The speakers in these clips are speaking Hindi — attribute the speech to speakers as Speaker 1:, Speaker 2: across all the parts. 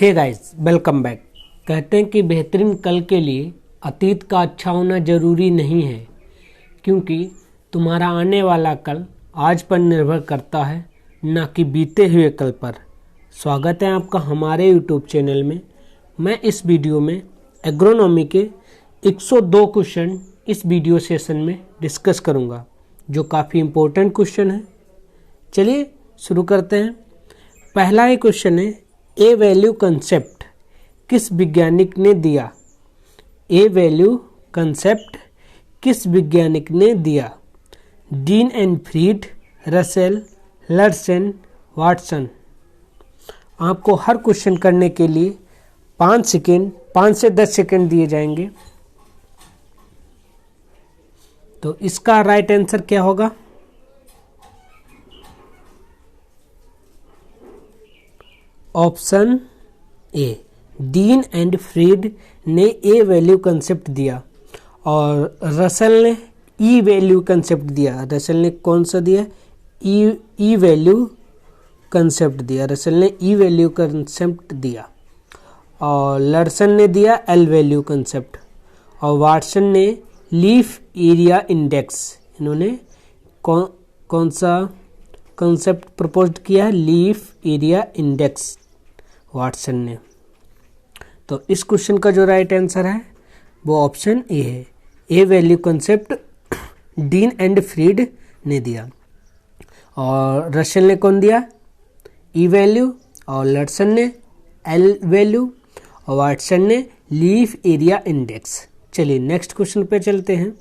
Speaker 1: Hey guys, welcome back. कहते हैं कि बेहतरीन कल के लिए अतीत का अच्छा होना ज़रूरी नहीं है, क्योंकि तुम्हारा आने वाला कल आज पर निर्भर करता है, ना कि बीते हुए कल पर। स्वागत है आपका हमारे यूट्यूब चैनल में। मैं इस वीडियो में एग्रोनॉमी के 102 क्वेश्चन इस वीडियो सेशन में डिस्कस करूंगा, जो काफ़ी इम्पोर्टेंट क्वेश्चन है। चलिए शुरू करते हैं। पहला ही क्वेश्चन है, ए वैल्यू कंसेप्ट किस वैज्ञानिक ने दिया? ए वैल्यू कंसेप्ट किस वैज्ञानिक ने दिया? Dean and Freed, Russell, Larson, Watson. आपको हर क्वेश्चन करने के लिए 5 से 10 सेकेंड दिए जाएंगे। तो इसका राइट आंसर क्या होगा? Option A, Dean and Freed ने ए वैल्यू कंसेप्ट दिया और रसेल ने ई वैल्यू कंसेप्ट दिया। रसेल ने कौन सा दिया? ई वैल्यू कंसेप्ट दिया। रसेल ने ई वैल्यू कंसेप्ट दिया और लर्सन ने दिया एल वैल्यू कंसेप्ट और वाटसन ने लीफ एरिया इंडेक्स। इन्होंने कौन सा कंसेप्ट प्रपोज किया है? लीफ एरिया इंडेक्स, वाटसन ने। तो इस क्वेश्चन का जो राइट आंसर है वो ऑप्शन ए है। A value concept Dean and Freed ने दिया और रसेल ने कौन दिया? ई वैल्यू और लर्सन ने एल वैल्यू और वाटसन ने लीफ एरिया इंडेक्स। चलिए नेक्स्ट क्वेश्चन पे चलते हैं।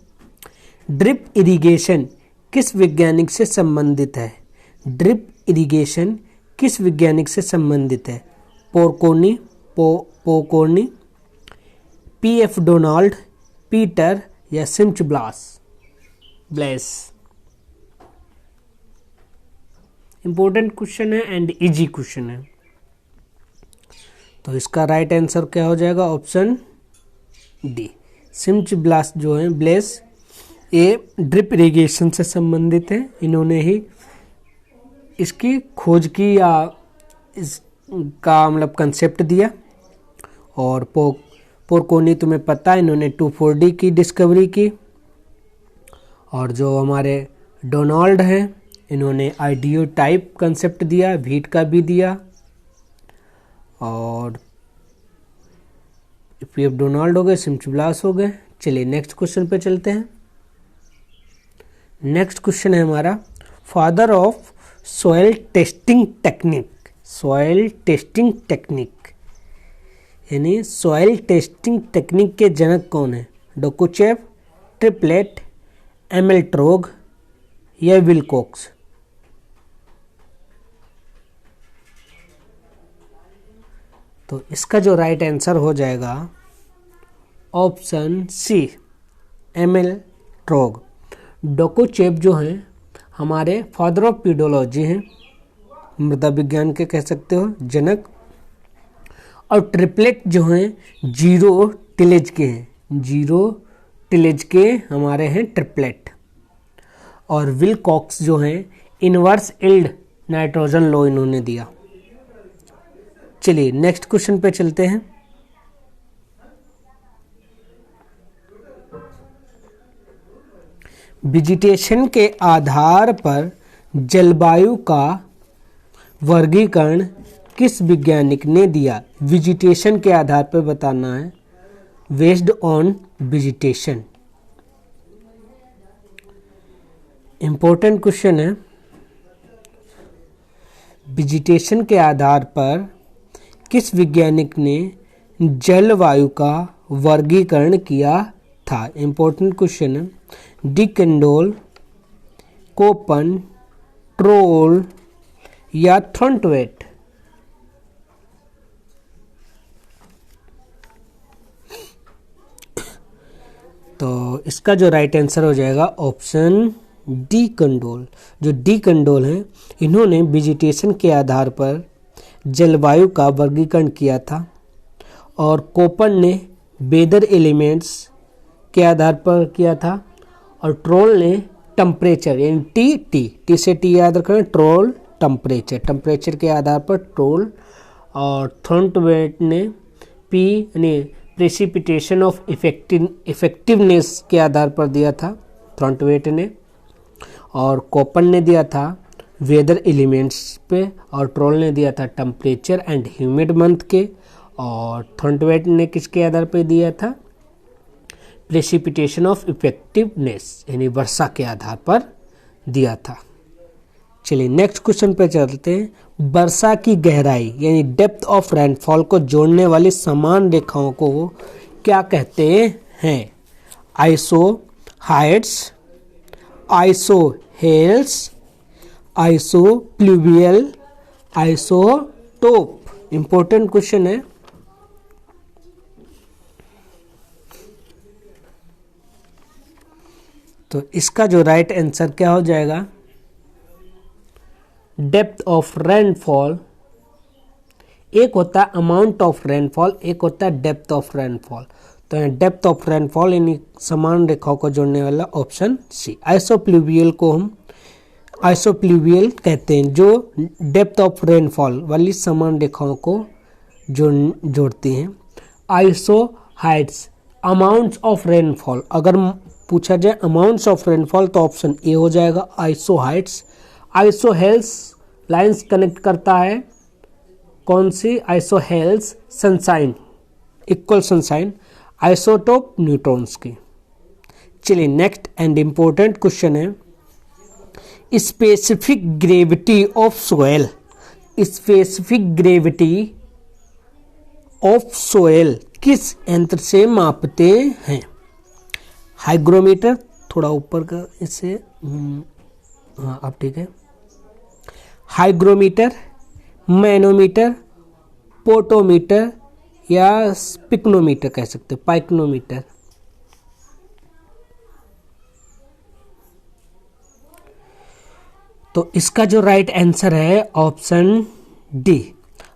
Speaker 1: ड्रिप इरिगेशन किस वैज्ञानिक से संबंधित है? ड्रिप इरिगेशन किस वैज्ञानिक से संबंधित है? पोकोनी, पीएफ डोनाल्ड, पीटर या सिम्च ब्लेस। इंपॉर्टेंट क्वेश्चन है एंड इजी क्वेश्चन है। तो इसका राइट आंसर क्या हो जाएगा? Option D, Simcha Blass. ये ड्रिप इरिगेशन से संबंधित है। इन्होंने ही इसकी खोज की या इसका मतलब कंसेप्ट दिया। और पोरकोनी तुम्हें पता है, इन्होंने 2,4-D की डिस्कवरी की। और जो हमारे डोनाल्ड हैं, इन्होंने आइडियो टाइप कंसेप्ट दिया, व्हीट का भी दिया। और पीएफ डोनाल्ड हो गए, सिम्च हो गए। चलिए नेक्स्ट क्वेश्चन पे चलते हैं। नेक्स्ट क्वेश्चन है हमारा, father of soil testing technique. Soil testing technique यानी सॉइल टेस्टिंग टेक्निक के जनक कौन है? डोकुचेव, ट्रिपलेट, एमेल्ट्रोग या विलकॉक्स। तो इसका जो राइट आंसर हो जाएगा ऑप्शन सी, एमेल्ट्रोग। डोकुचेव जो हैं हमारे फादर ऑफ पीडोलॉजी हैं, मृदा विज्ञान के कह सकते हो जनक। और ट्रिपलेट जो हैं जीरो टिलेज के हैं, जीरो टिलेज के हमारे हैं ट्रिपलेट। और विलकॉक्स जो हैं इनवर्स इल्ड नाइट्रोजन लो इन्होंने दिया। चलिए नेक्स्ट क्वेश्चन पे चलते हैं। वेजिटेशन के आधार पर जलवायु का वर्गीकरण किस वैज्ञानिक ने दिया? वेजिटेशन के आधार पर बताना है, based on vegetation. Important question है। वेजिटेशन के आधार पर किस वैज्ञानिक ने जलवायु का वर्गीकरण किया था? इंपॉर्टेंट क्वेश्चन है। डी कैंडोल, कोपन, ट्रोल या थॉर्नटवेट। तो इसका जो राइट आंसर हो जाएगा ऑप्शन डी कैंडोल। जो डी कैंडोल हैं इन्होंने वेजिटेशन के आधार पर जलवायु का वर्गीकरण किया था और कोपन ने वेदर एलिमेंट्स के आधार पर किया था और ट्रोल ने टेम्परेचर यानी टी से टी याद रखें, ट्रोल टेम्परेचर के आधार पर ट्रोल और थॉर्नवेट ने पी यानी प्रेसिपिटेशन ऑफ इफेक्टिवनेस के आधार पर दिया था थॉर्नवेट ने, और कोपन ने दिया था वेदर एलिमेंट्स पे, और ट्रोल ने दिया था टेम्परेचर एंड ह्यूमिड मंथ के, और थॉर्नवेट ने किसके आधार पर दिया था प्रेसिपिटेशन ऑफ इफेक्टिवनेस यानी वर्षा के आधार पर दिया था। चलिए नेक्स्ट क्वेश्चन पे चलते हैं। वर्षा की गहराई यानी डेप्थ ऑफ रेनफॉल को जोड़ने वाली समान रेखाओं को क्या कहते हैं? Isohyets, isohels, isopluvial, isotope. Important question है। तो इसका जो राइट आंसर क्या हो जाएगा? डेप्थ ऑफ रेनफॉल, एक होता है अमाउंट ऑफ रेनफॉल, एक होता है डेप्थ ऑफ रेनफॉल। तो डेप्थ ऑफ रेनफॉल यानी समान रेखाओं को जोड़ने वाला ऑप्शन सी। आइसोप्लूवियल को हम आइसोप्लूवियल कहते हैं, जो डेप्थ ऑफ रेनफॉल वाली समान रेखाओं को जोड़ती हैं। Isohyets amounts of rainfall, अगर पूछा जाए अमाउंट्स ऑफ रेनफॉल तो ऑप्शन ए हो जाएगा isohyets. Isohels lines connect करता है कौन सी? Isohels sunshine, equal sunshine. Isotope neutrons की। चलिए नेक्स्ट एंड इंपॉर्टेंट क्वेश्चन है, specific gravity of soil. Specific gravity of soil किस यंत्र से मापते हैं? हाइग्रोमीटर, थोड़ा ऊपर का इससे, हाँ अब ठीक है। हाइग्रोमीटर, मैनोमीटर, पोटोमीटर या पिक्नोमीटर कह सकते हैं, पाइक्नोमीटर। तो इसका जो राइट आंसर है ऑप्शन डी,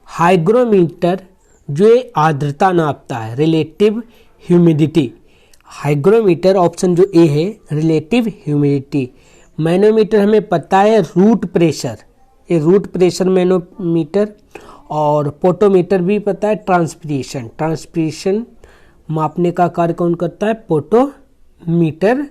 Speaker 1: हाइग्रोमीटर, जो आर्द्रता नापता है, रिलेटिव ह्यूमिडिटी। हाइग्रोमीटर ऑप्शन जो ए है रिलेटिव ह्यूमिडिटी। मैनोमीटर हमें पता है रूट प्रेशर, ये रूट प्रेशर मैनोमीटर। और पोटोमीटर भी पता है ट्रांसपिरेशन, ट्रांसपिरेशन मापने का कार्य कौन करता है? पोटोमीटर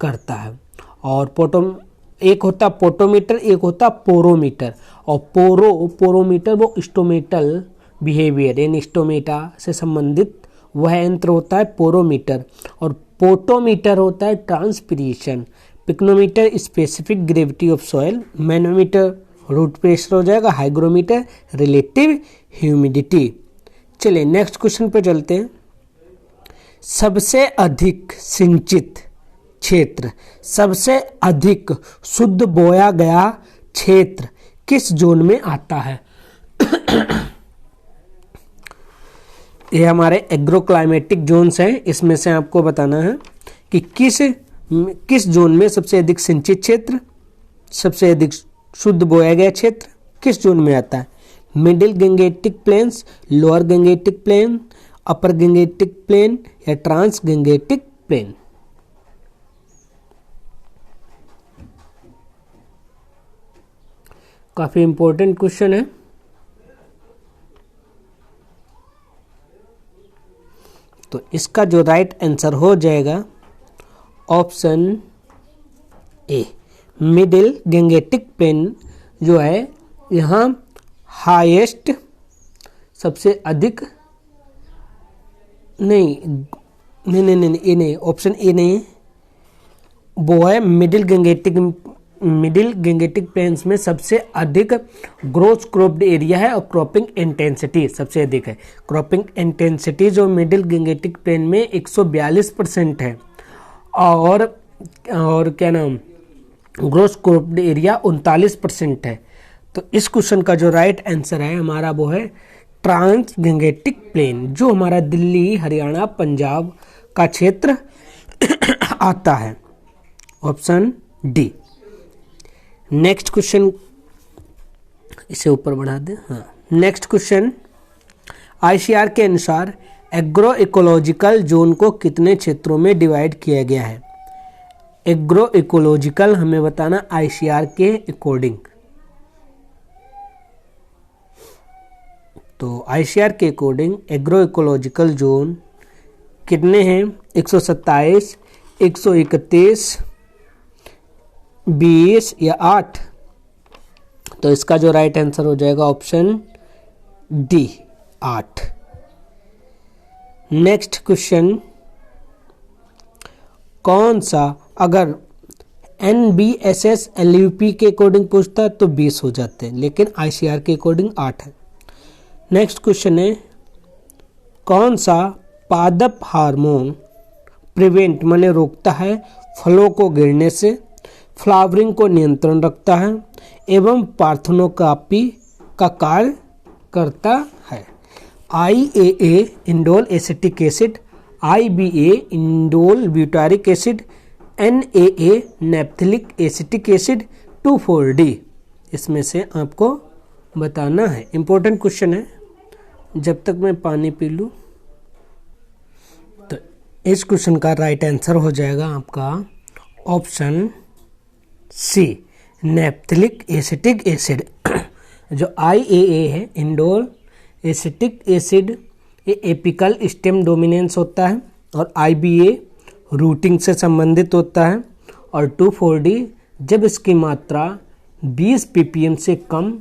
Speaker 1: करता है। और एक होता पोटोमीटर, एक होता पोरोमीटर। और पोरोमीटर वो स्टोमेटल बिहेवियर यानी स्टोमेटा से संबंधित वह यंत्र होता है पोरोमीटर। और पोटोमीटर होता है transpiration. Pycnometer specific gravity of soil, manometer root pressure हो जाएगा, हाइग्रोमीटर रिलेटिव ह्यूमिडिटी। चलिए नेक्स्ट क्वेश्चन पे चलते हैं। सबसे अधिक सिंचित क्षेत्र, सबसे अधिक शुद्ध बोया गया क्षेत्र किस जोन में आता है? ये हमारे एग्रोक्लाइमेटिक जोन्स हैं, इसमें से आपको बताना है कि किस जोन में सबसे अधिक सिंचित क्षेत्र, सबसे अधिक शुद्ध बोया गया क्षेत्र किस जोन में आता है? Middle Gangetic plains, lower Gangetic plain, upper Gangetic plain या ट्रांस गंगेटिक प्लेन? काफी इंपॉर्टेंट क्वेश्चन है। तो इसका जो राइट आंसर हो जाएगा option A, middle Gangetic plain जो है यहाँ हाईएस्ट, सबसे अधिक, नहीं ए नहीं, ऑप्शन ए नहीं, वो है मिडिल गंगेटिक प्लेन्स में सबसे अधिक ग्रोस क्रॉप्ड एरिया है और क्रॉपिंग इंटेंसिटी सबसे अधिक है। क्रॉपिंग इंटेंसिटी जो मिडिल गंगेटिक प्लेन में 142% है और क्या नाम, ग्रोस क्रॉप्ड एरिया 39% है। तो इस क्वेश्चन का जो राइट आंसर है हमारा वो है ट्रांस गंगेटिक प्लेन, जो हमारा दिल्ली, हरियाणा, पंजाब का क्षेत्र आता है, ऑप्शन डी। नेक्स्ट क्वेश्चन, इसे ऊपर बढ़ा दे, हाँ। नेक्स्ट क्वेश्चन, आईसीआर के अनुसार एग्रो इकोलॉजिकल जोन को कितने क्षेत्रों में डिवाइड किया गया है? एग्रो इकोलॉजिकल हमें बताना आईसीआर के अकॉर्डिंग। तो आईसीआर के अकॉर्डिंग एग्रो इकोलॉजिकल जोन कितने हैं? 127, 131, 20 या 8? तो इसका जो राइट आंसर हो जाएगा ऑप्शन डी, 8। नेक्स्ट क्वेश्चन, कौन सा, अगर NBSS LUP के अकॉर्डिंग पूछता है तो 20 हो जाते हैं, लेकिन ICR के अकॉर्डिंग 8 है। नेक्स्ट क्वेश्चन है, कौन सा पादप हार्मोन प्रिवेंट माने रोकता है फलों को गिरने से, फ्लावरिंग को नियंत्रण रखता है एवं पार्थेनोकापी का कार्य करता है? IAA indole acetic acid, IBA indole butyric acid, NAA naphthalic acetic acid, 2,4-D। इसमें से आपको बताना है। इंपॉर्टेंट क्वेश्चन है, जब तक मैं पानी पी लूँ। तो इस क्वेश्चन का राइट आंसर हो जाएगा आपका ऑप्शन सी, नेप्थलिक एसिटिक एसिड। जो IAA है इंडोल एसिटिक एसिड, ये एपिकल स्टेम डोमिनेंस होता है, और IBA रूटिंग से संबंधित होता है, और 2,4-D जब इसकी मात्रा 20 ppm से कम,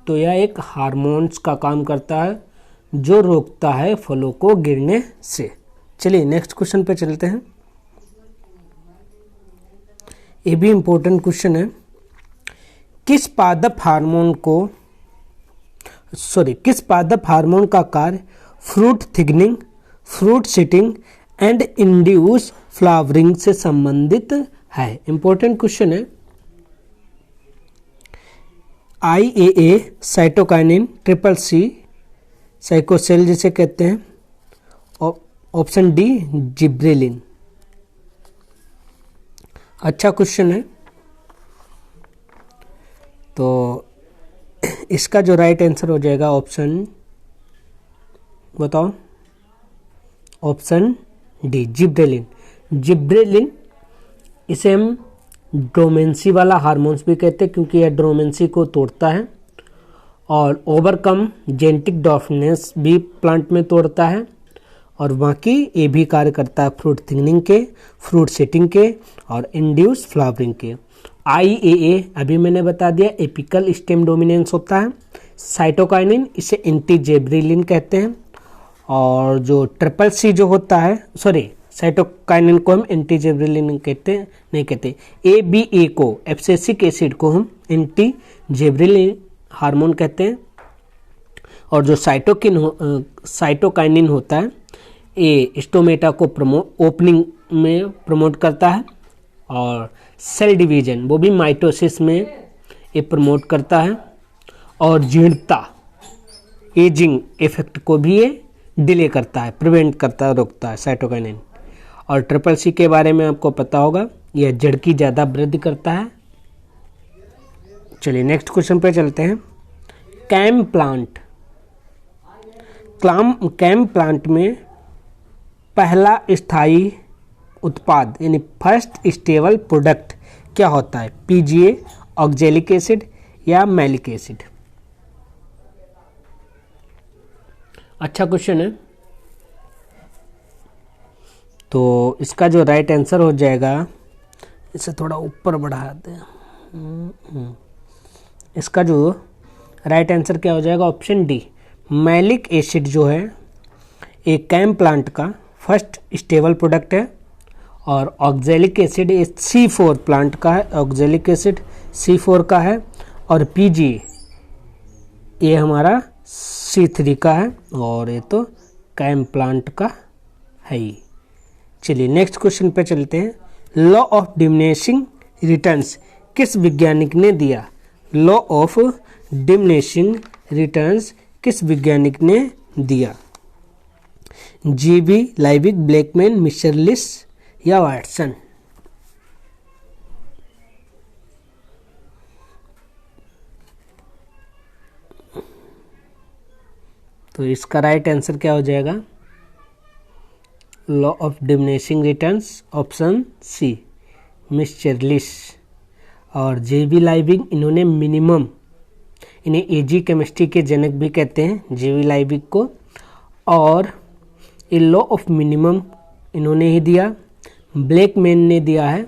Speaker 1: तो यह एक हार्मोन्स का काम करता है जो रोकता है फलों को गिरने से। चलिए नेक्स्ट क्वेश्चन पे चलते हैं। ये भी इंपॉर्टेंट क्वेश्चन है। किस पादप हार्मोन का कार्य fruit thickening, fruit setting and induce flowering से संबंधित है? इंपॉर्टेंट क्वेश्चन है। IAA साइटोकाइनिन, CCC साइकोसेल जिसे कहते हैं, ऑप्शन डी जिब्रेलिन। अच्छा क्वेश्चन है। तो इसका जो राइट आंसर हो जाएगा ऑप्शन, बताओ, ऑप्शन डी जिब्रेलिन। जिब्रेलिन, इसे हम ड्रोमेंसी वाला हार्मोन्स भी कहते हैं, क्योंकि यह ड्रोमेंसी को तोड़ता है, और ओवरकम जेनेटिक डॉफनेस भी प्लांट में तोड़ता है, और बाकी ये भी कार्य करता है फ्रूट थिकनिंग के, फ्रूट सेटिंग के, और इंड्यूस फ्लावरिंग के। IAA अभी मैंने बता दिया, एपिकल स्टेम डोमिनेंस होता है। साइटोकाइनिन, इसे एंटीजेब्रेलिन कहते हैं, और जो CCC जो होता है, सॉरी, साइटोकाइनिन को हम एंटीजेब्रेलिन नहीं कहते। ABA को, एब्सिसिक एसिड को हम एंटीजेब्रेलिन हार्मोन कहते हैं, और जो साइटोकाइनिन होता है, ये स्टोमेटा को ओपनिंग में प्रमोट करता है, और सेल डिवीजन वो भी माइटोसिस में ये प्रमोट करता है, और जीर्णता, एजिंग इफेक्ट को भी ये डिले करता है, प्रिवेंट करता है, रोकता है साइटोकाइनिन। और CCC के बारे में आपको पता होगा, यह जड़ की ज़्यादा वृद्धि करता है। चलिए नेक्स्ट क्वेश्चन पे चलते हैं। कैम प्लांट में पहला स्थायी उत्पाद यानी फर्स्ट स्टेबल प्रोडक्ट क्या होता है? PGA, ऑक्जेलिक एसिड या मैलिक एसिड? अच्छा क्वेश्चन है। तो इसका जो राइट आंसर हो जाएगा, इसे थोड़ा ऊपर बढ़ा दें, इसका जो राइट आंसर क्या हो जाएगा? ऑप्शन डी, मैलिक एसिड जो है एक कैम प्लांट का फर्स्ट स्टेबल प्रोडक्ट है, और ऑक्जेलिक एसिड C4 प्लांट का है, ऑक्जेलिक एसिड C4 का है, और PGA ये हमारा C3 का है, और ये तो कैम प्लांट का है ही। चलिए नेक्स्ट क्वेश्चन पे चलते हैं। लॉ ऑफ डिमिनिशिंग रिटर्न्स किस वैज्ञानिक ने दिया? लॉ ऑफ डिमिनिशिंग रिटर्न्स किस वैज्ञानिक ने दिया? GB लाइविक, ब्लैकमैन, मिचर्लिस या वाटसन? तो इसका राइट आंसर क्या हो जाएगा? Law of diminishing returns, option C, Mitscherlich. और JB लाइविंग, इन्होंने मिनिमम इन्हें एजी केमिस्ट्री के जनक भी कहते हैं, जीवी लाइबिक को। और ए लॉ ऑफ मिनिमम इन्होंने ही दिया। ब्लैकमैन ने दिया है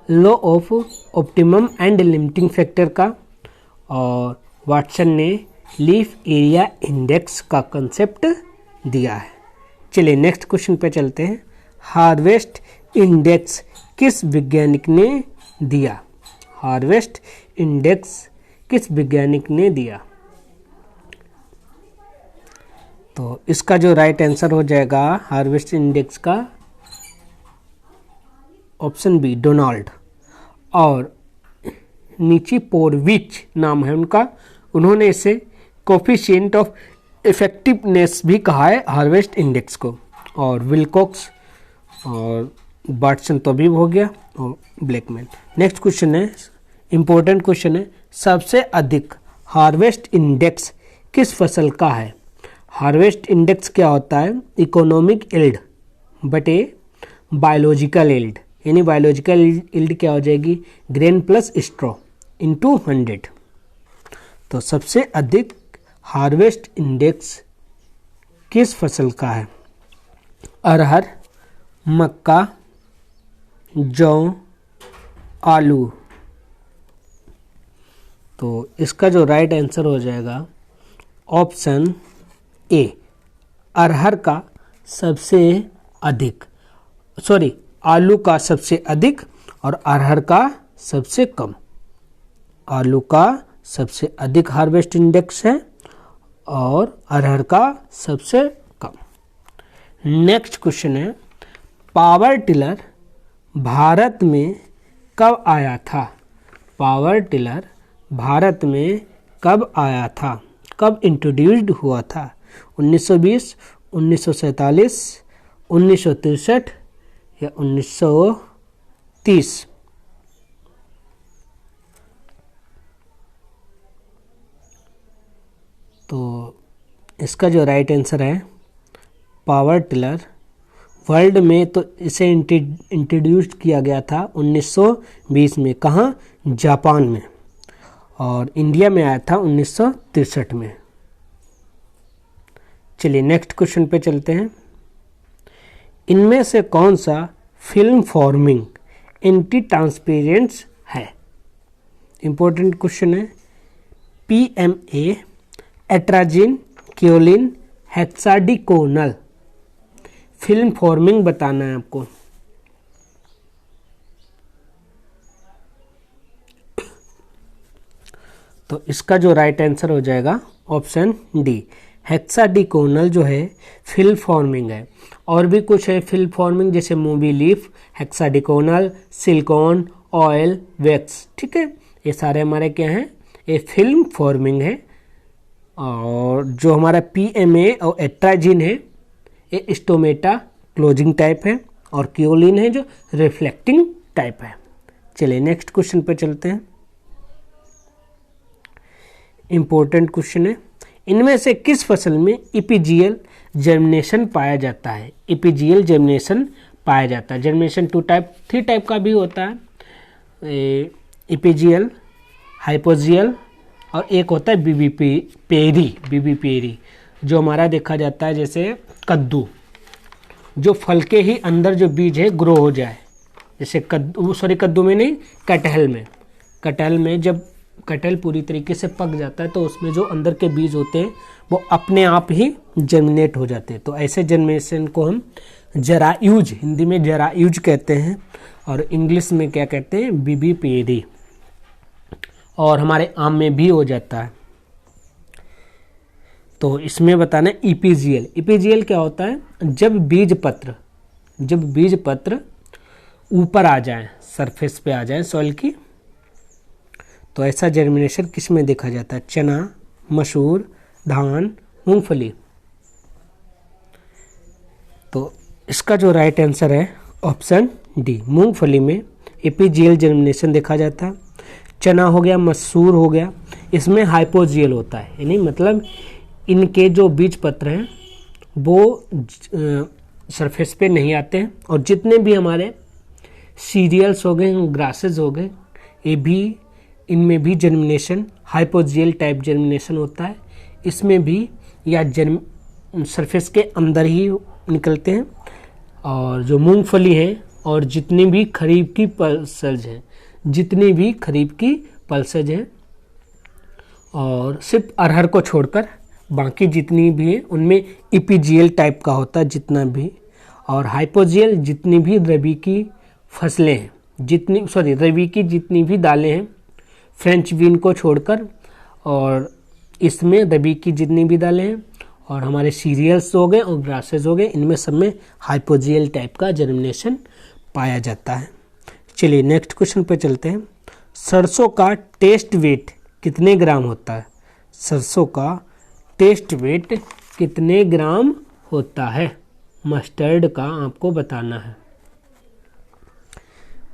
Speaker 1: law of optimum and limiting factor का। और वाटसन ने लीफ एरिया इंडेक्स का कंसेप्ट दिया है। चलिए नेक्स्ट क्वेश्चन पे चलते हैं। हार्वेस्ट इंडेक्स किस वैज्ञानिक ने दिया? हार्वेस्ट इंडेक्स किस वैज्ञानिक ने दिया? तो इसका जो राइट आंसर हो जाएगा हार्वेस्ट इंडेक्स का ऑप्शन बी, डोनाल्ड। और नीची पोरविच नाम है उनका, उन्होंने इसे कोफिशिएंट ऑफ इफेक्टिवनेस भी कहा है हार्वेस्ट इंडेक्स को। और विलकॉक्स और वाटसन तो भी हो गया, और ब्लैकमैन। नेक्स्ट क्वेश्चन है, इंपॉर्टेंट क्वेश्चन है, सबसे अधिक हार्वेस्ट इंडेक्स किस फसल का है? हार्वेस्ट इंडेक्स क्या होता है? इकोनॉमिक यील्ड बटे बायोलॉजिकल यील्ड, यानी बायोलॉजिकल यील्ड क्या हो जाएगी? Grain plus straw into 100। तो सबसे अधिक हार्वेस्ट इंडेक्स किस फसल का है? अरहर, मक्का, जौ, आलू। तो इसका जो राइट आंसर हो जाएगा ऑप्शन ए, अरहर का सबसे अधिक, सॉरी आलू का सबसे अधिक और अरहर का सबसे कम। आलू का सबसे अधिक हार्वेस्ट इंडेक्स है और अरहर का सबसे कम। नेक्स्ट क्वेश्चन है, पावर टिलर भारत में कब आया था? पावर टिलर भारत में कब आया था? कब इंट्रोड्यूस्ड हुआ था? 1920, 1947, 1963 या 1930? तो इसका जो राइट आंसर है पावर टिलर, वर्ल्ड में तो इसे इंट्रोड्यूस्ड किया गया था 1920 में। कहाँ? जापान में। और इंडिया में आया था 1963 में। चलिए नेक्स्ट क्वेश्चन पे चलते हैं। इनमें से कौन सा फिल्म फॉर्मिंग एंटी ट्रांसपेरेंट्स है? इंपॉर्टेंट क्वेश्चन है। PMA, atrazine, kaolin, hexadecanol. Film forming बताना है आपको। तो इसका जो राइट आंसर हो जाएगा ऑप्शन डी, हेक्साडिकोनल जो है फिल्म फॉर्मिंग है। और भी कुछ है फिल्म फॉर्मिंग, जैसे Mobileaf, hexadecanol, silicone, oil, wax. ठीक है, ये सारे हमारे क्या हैं? ये फिल्म फॉर्मिंग है। और जो हमारा PMA और एट्राजिन है ये स्टोमेटा क्लोजिंग टाइप है, और क्योलिन है जो रिफ्लेक्टिंग टाइप है। चलिए नेक्स्ट क्वेश्चन पे चलते हैं। इंपॉर्टेंट क्वेश्चन है, इनमें से किस फसल में इपीजियल जर्मिनेशन पाया जाता है? इपीजियल जर्मिनेशन पाया जाता है। जर्मिनेशन 3 टाइप का भी होता है, इपीजियल, हाइपोजियल, और एक होता है बीबी पेरी, जो हमारा देखा जाता है जैसे कद्दू, जो फल के ही अंदर जो बीज है ग्रो हो जाए। जैसे कद्दू में नहीं, कटहल में जब कटहल पूरी तरीके से पक जाता है तो उसमें जो अंदर के बीज होते हैं वो अपने आप ही जर्मिनेट हो जाते हैं। तो ऐसे जर्मिनेशन को हम जरायूज, हिंदी में जरायूज कहते हैं, और इंग्लिश में क्या कहते हैं? बीबी पेरी। और हमारे आम में भी हो जाता है। तो इसमें बताना है इपीजियल। इपीजियल क्या होता है? जब बीज पत्र ऊपर आ जाए, सरफेस पे आ जाए सॉइल की, तो ऐसा जर्मिनेशन किस में देखा जाता है? चना, मसूर, धान, मूंगफली। तो इसका जो राइट आंसर है ऑप्शन डी, मूंगफली में एपीजियल जर्मिनेशन देखा जाता है। चना हो गया, मसूर हो गया, इसमें हाइपोजियल होता है, यानी मतलब इनके जो बीज पत्र हैं वो सरफेस पे नहीं आते हैं। और जितने भी हमारे सीरियल्स हो गए, ग्रासेस हो गए, ये भी इनमें भी जर्मिनेशन हाइपोजियल टाइप जर्मिनेशन होता है, इसमें भी या सरफेस के अंदर ही निकलते हैं। और जो मूंगफली है और जितनी भी खरीफ की पल्सेज हैं और सिर्फ अरहर को छोड़कर बाकी जितनी भी है उनमें इपीजियल टाइप का होता है जितना भी, और हाइपोजियल जितनी भी रबी की फसलें हैं, रबी की जितनी भी दालें हैं फ्रेंच बीन को छोड़कर, और इसमें रबी की जितनी भी दालें हैं और हमारे सीरियल्स हो गए और ग्रासेस हो गए, इनमें सब में हाइपोजियल टाइप का जर्मिनेशन पाया जाता है। चलिए नेक्स्ट क्वेश्चन पे चलते हैं। सरसों का टेस्ट वेट कितने ग्राम होता है? सरसों का टेस्ट वेट कितने ग्राम होता है? मस्टर्ड का आपको बताना है।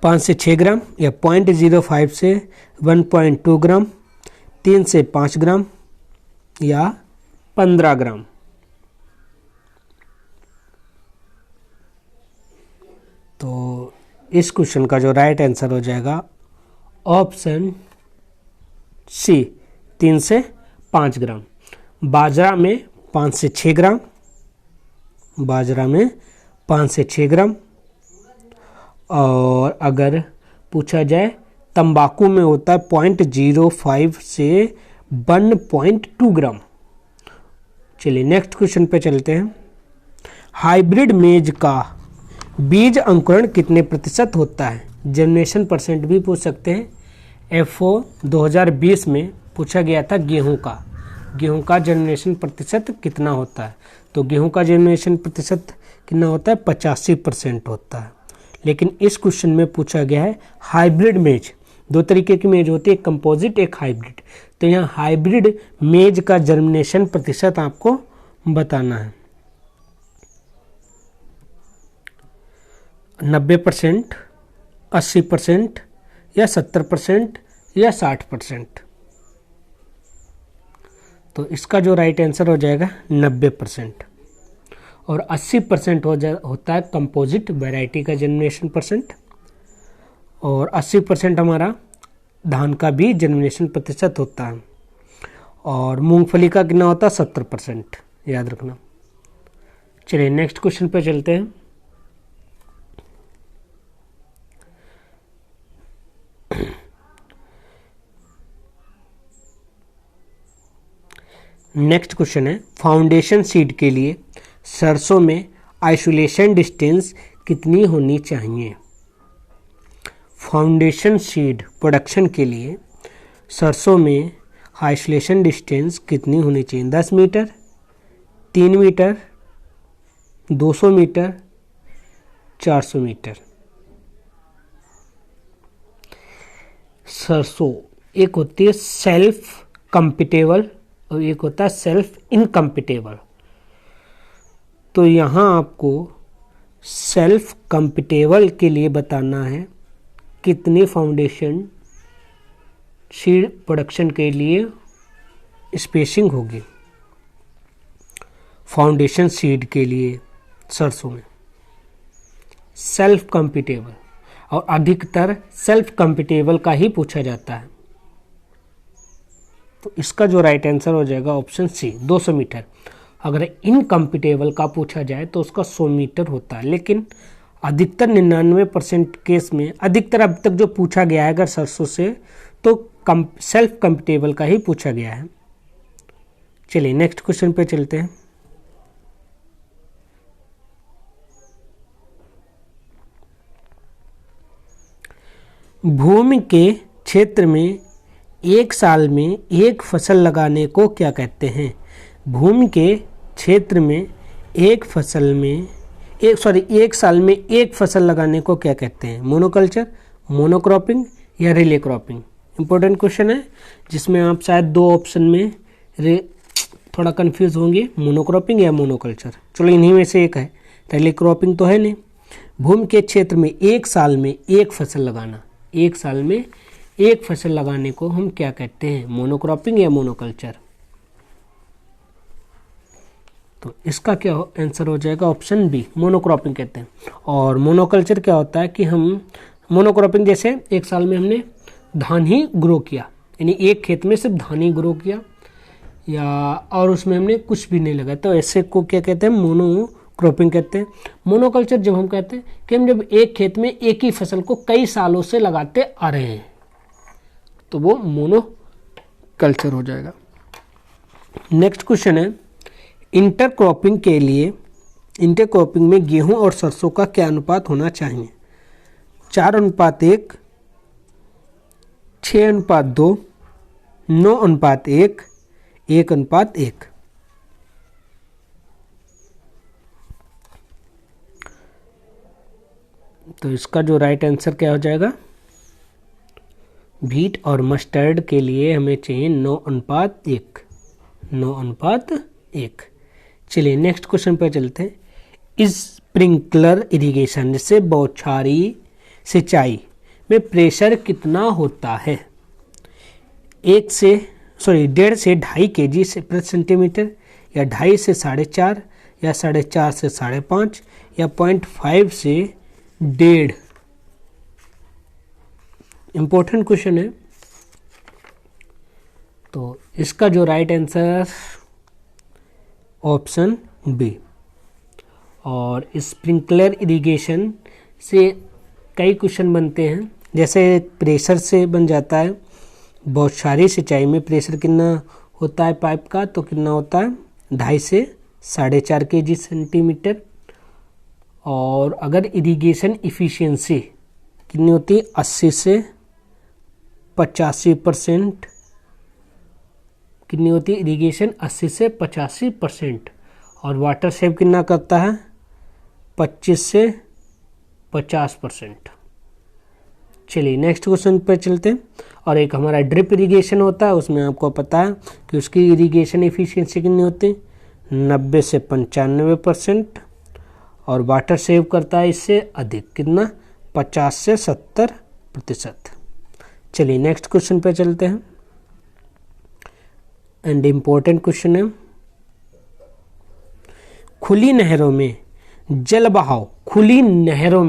Speaker 1: 5 से 6 ग्राम या 0.05 से 1.2 ग्राम, 3 से 5 ग्राम या 15 ग्राम। तो इस क्वेश्चन का जो राइट आंसर हो जाएगा ऑप्शन सी, 3 से 5 ग्राम। बाजरा में 5 से 6 ग्राम, बाजरा में 5 से 6 ग्राम। और अगर पूछा जाए तंबाकू में होता है 0.05 से 1.2 ग्राम। चलिए नेक्स्ट क्वेश्चन पे चलते हैं। हाइब्रिड मेज का बीज अंकुरण कितने प्रतिशत होता है? जर्मिनेशन परसेंट भी पूछ सकते हैं। FO 2020 में पूछा गया था गेहूं का जर्मिनेशन प्रतिशत कितना होता है? तो गेहूं का जर्मिनेशन प्रतिशत कितना होता है? 85% होता है। लेकिन इस क्वेश्चन में पूछा गया है हाइब्रिड मेज। 2 तरीके की मेज होती है, एक कंपोजिट एक हाइब्रिड। तो यहाँ हाइब्रिड मेज का जर्मिनेशन प्रतिशत आपको बताना है। 90%, 80% या 70% या 60%। तो इसका जो राइट आंसर हो जाएगा 90%। और 80% होता है कंपोजिट वैरायटी का जर्मिनेशन परसेंट, और 80% हमारा धान का भी जर्मिनेशन प्रतिशत होता है। और मूंगफली का कितना होता है? 70%, याद रखना। चलिए नेक्स्ट क्वेश्चन पे चलते हैं। नेक्स्ट क्वेश्चन है फाउंडेशन सीड के लिए सरसों में आइसोलेशन डिस्टेंस कितनी होनी चाहिए? फाउंडेशन सीड प्रोडक्शन के लिए सरसों में आइसोलेशन डिस्टेंस कितनी होनी चाहिए? 10 मीटर, 3 मीटर, 200 मीटर, 400 मीटर। सरसों एक होती है सेल्फ कंपिटेबल और एक होता है सेल्फ इनकम्पिटेबल। तो यहाँ आपको सेल्फ कंपिटेबल के लिए बताना है कितनी फाउंडेशन सीड प्रोडक्शन के लिए स्पेसिंग होगी। फाउंडेशन सीड के लिए सरसों में सेल्फ कंपिटेबल, और अधिकतर सेल्फ कंपिटेबल का ही पूछा जाता है। तो इसका जो राइट आंसर हो जाएगा ऑप्शन सी, 200 मीटर। अगर इनकम्पिटेबल का पूछा जाए तो उसका 100 मीटर होता है। लेकिन अधिकतर 99% केस में अधिकतर अब तक जो पूछा गया है अगर सरसों से तो सेल्फ कंपिटेबल का ही पूछा गया है। चलिए नेक्स्ट क्वेश्चन पे चलते हैं। भूमि के क्षेत्र में एक साल में एक फसल लगाने को क्या कहते हैं? भूमि के क्षेत्र में एक साल में एक फसल लगाने को क्या कहते हैं? मोनोकल्चर, मोनोक्रॉपिंग या रिले क्रॉपिंग? इंपॉर्टेंट क्वेश्चन है जिसमें आप शायद 2 ऑप्शन में थोड़ा कंफ्यूज होंगे, मोनोक्रॉपिंग या मोनोकल्चर। चलो इन्हीं में से एक है, रिले क्रॉपिंग तो है नहीं। भूमि के क्षेत्र में एक साल में एक फसल लगाना, एक साल में एक फसल लगाने को हम क्या कहते हैं? मोनोक्रॉपिंग या मोनोकल्चर? तो इसका क्या आंसर हो जाएगा ऑप्शन बी, मोनोक्रॉपिंग कहते हैं। और मोनोकल्चर क्या होता है कि हम मोनोक्रॉपिंग जैसे एक साल में हमने धान ही ग्रो किया, यानी एक खेत में सिर्फ धान ही ग्रो किया, या और उसमें हमने कुछ भी नहीं लगाया, तो ऐसे को क्या कहते हैं, मोनो क्रॉपिंग कहते हैं। मोनोकल्चर जब हम कहते हैं कि हम जब एक खेत में एक ही फसल को कई सालों से लगाते आ रहे हैं, तो वो मोनोकल्चर हो जाएगा। नेक्स्ट क्वेश्चन है, इंटरक्रॉपिंग के लिए इंटरक्रॉपिंग में गेहूं और सरसों का क्या अनुपात होना चाहिए? 4:1, 6:2, 9:1, 1:1। तो इसका जो राइट आंसर क्या हो जाएगा, व्हीट और मस्टर्ड के लिए हमें चाहिए 9:1, 9:1। चलिए नेक्स्ट क्वेश्चन पे चलते हैं। इस स्प्रिंकलर इरिगेशन जैसे बौछारी सिंचाई में प्रेशर कितना होता है? 1 से 1.5 से 2.5 kg से प्रति सेंटीमीटर, या 2.5 से 4.5, या 4.5 से 5.5, या 0.5 से 1.5। इंपॉर्टेंट क्वेश्चन है। तो इसका जो राइट आंसर ऑप्शन बी। और स्प्रिंकलर इरिगेशन से कई क्वेश्चन बनते हैं, जैसे प्रेशर से बन जाता है। बौछारी सिंचाई में प्रेशर कितना होता है पाइप का, तो कितना होता है 2.5 से 4.5 kg सेंटीमीटर। और अगर इरिगेशन इफ़िशियंसी कितनी होती है, 80 से 85%। कितनी होती है इरिगेशन, 80 से 85%। और वाटर सेव कितना करता है, 25 से 50%। चलिए नेक्स्ट क्वेश्चन पर चलते हैं। और एक हमारा ड्रिप इरिगेशन होता है, उसमें आपको पता है कि उसकी इरिगेशन एफिशिएंसी कितनी होती है, 90 से 95%। और वाटर सेव करता है इससे अधिक, कितना, 50 से 70%। चलिए नेक्स्ट क्वेश्चन पे चलते हैं। एंड इम्पोर्टेंट क्वेश्चन है, खुली नहरों में जल बहाव, खुली नहरों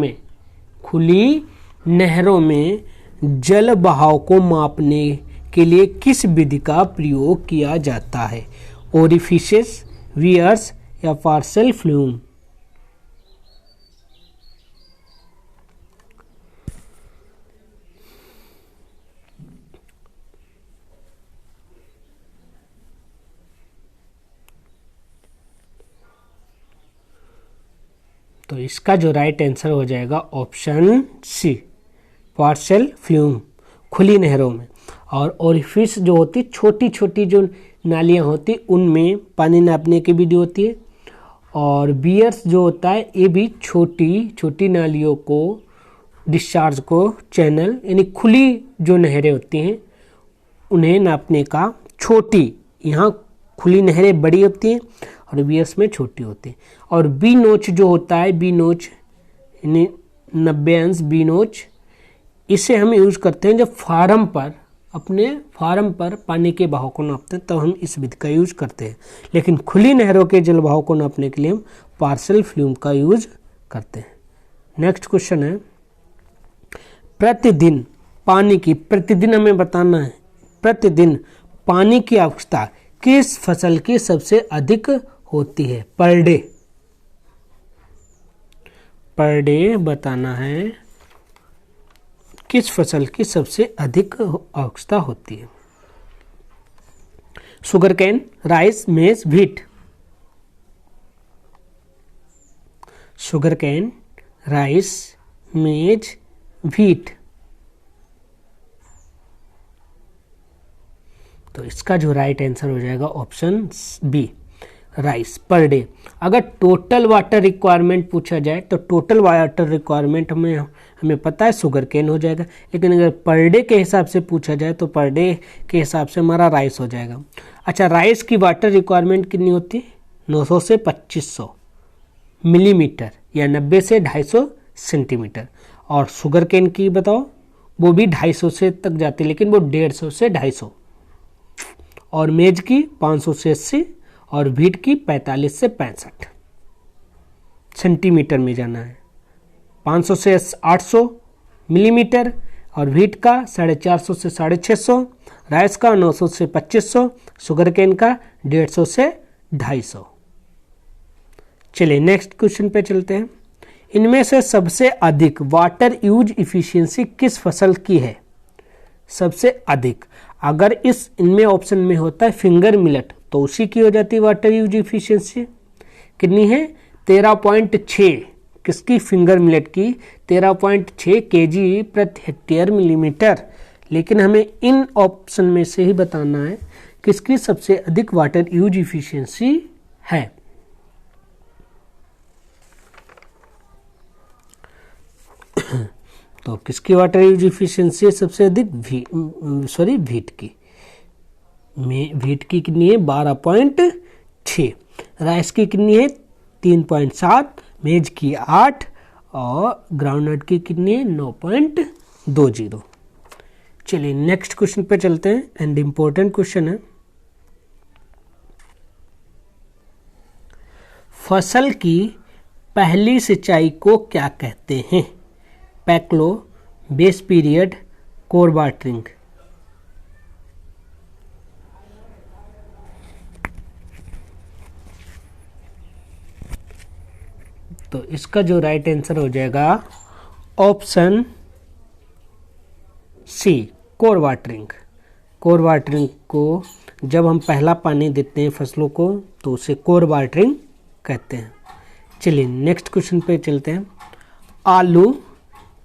Speaker 1: में जल बहाव को मापने के लिए किस विधि का प्रयोग किया जाता है? ओरिफिशेस, वियर्स, या पार्सल फ्लूम? तो इसका जो राइट आंसर हो जाएगा ऑप्शन सी, पार्सल फ्लूम, खुली नहरों में। और ओरिफिस जो होती, छोटी छोटी जो नालियाँ होती, उनमें पानी नापने की विधि होती है। और बियर्स जो होता है, ये भी छोटी छोटी नालियों को, डिस्चार्ज को, चैनल, यानी खुली जो नहरें होती हैं उन्हें नापने का, छोटी, यहाँ खुली नहरें बड़ी होती हैं और बियर्स में छोटी होती है। और बी नोच जो होता है, बी नोच यानी 90 अंश बी नोच, इसे हम यूज करते हैं जब फार्म पर, अपने फार्म पर पानी के बहाव को नापते हैं, तो हम इस विधि का यूज करते हैं। लेकिन खुली नहरों के जल बहाव को नापने के लिए हम पार्सल फ्लूम का यूज करते हैं। नेक्स्ट क्वेश्चन है, प्रतिदिन पानी की, प्रतिदिन हमें बताना है, प्रतिदिन पानी की आवश्यकता किस फसल की सबसे अधिक होती है? पर डे बताना है किस फसल की सबसे अधिक आवश्यकता होती है। Sugar cane, rice, maize, wheat? Sugar cane, rice, maize, wheat? तो इसका जो राइट आंसर हो जाएगा ऑप्शन बी, राइस, पर डे। अगर टोटल वाटर रिक्वायरमेंट पूछा जाए तो टोटल वाटर रिक्वायरमेंट हमें पता है शुगर केन हो जाएगा। लेकिन अगर पर डे के हिसाब से पूछा जाए तो पर डे के हिसाब से हमारा राइस हो जाएगा। अच्छा, राइस की वाटर रिक्वायरमेंट कितनी होती है? 900 से 2500 मिलीमीटर, या 90 से 250 सेंटीमीटर। और शुगर केन की बताओ, वो भी 250 से तक जाती है, लेकिन वो 150 से 250। और मेज की 500 से 80, और व्हीट की 45 से 65 सेंटीमीटर में जाना है। 500 से 800 मिलीमीटर, और व्हीट का 450 से 650, राइस का 900 से 2500, शुगर केन का 150 से 250। चलिए नेक्स्ट क्वेश्चन पे चलते हैं। इनमें से सबसे अधिक वाटर यूज इफिशियंसी किस फसल की है? सबसे अधिक, अगर इनमें ऑप्शन में होता है फिंगर मिलेट तो उसी की हो जाती है वाटर यूज इफिशियंसी। कितनी है? 13.6। किसकी? फिंगर मिलेट की 13.6 kg प्रति हेक्टेयर मिलीमीटर। लेकिन हमें इन ऑप्शन में से ही बताना है किसकी सबसे अधिक वाटर यूज इफिशियंसी है। तो किसकी वाटर यूज इफिशियंसी है सबसे अधिक? व्हीट की। व्हीट की कितनी है? 12.6। राइस की कितनी है? 3.7। मेज की 8 और ग्राउंडनट की कितनी है? 9.20। चलिए नेक्स्ट क्वेश्चन पे चलते हैं एंड इंपॉर्टेंट क्वेश्चन है। फसल की पहली सिंचाई को क्या कहते हैं? पैक्लो, बेस पीरियड, कोर वाटरिंग। तो इसका जो राइट आंसर हो जाएगा option C, core watering. Core watering को जब हम पहला पानी देते हैं फसलों को तो उसे कोर वाटरिंग कहते हैं। चलिए नेक्स्ट क्वेश्चन पे चलते हैं। आलू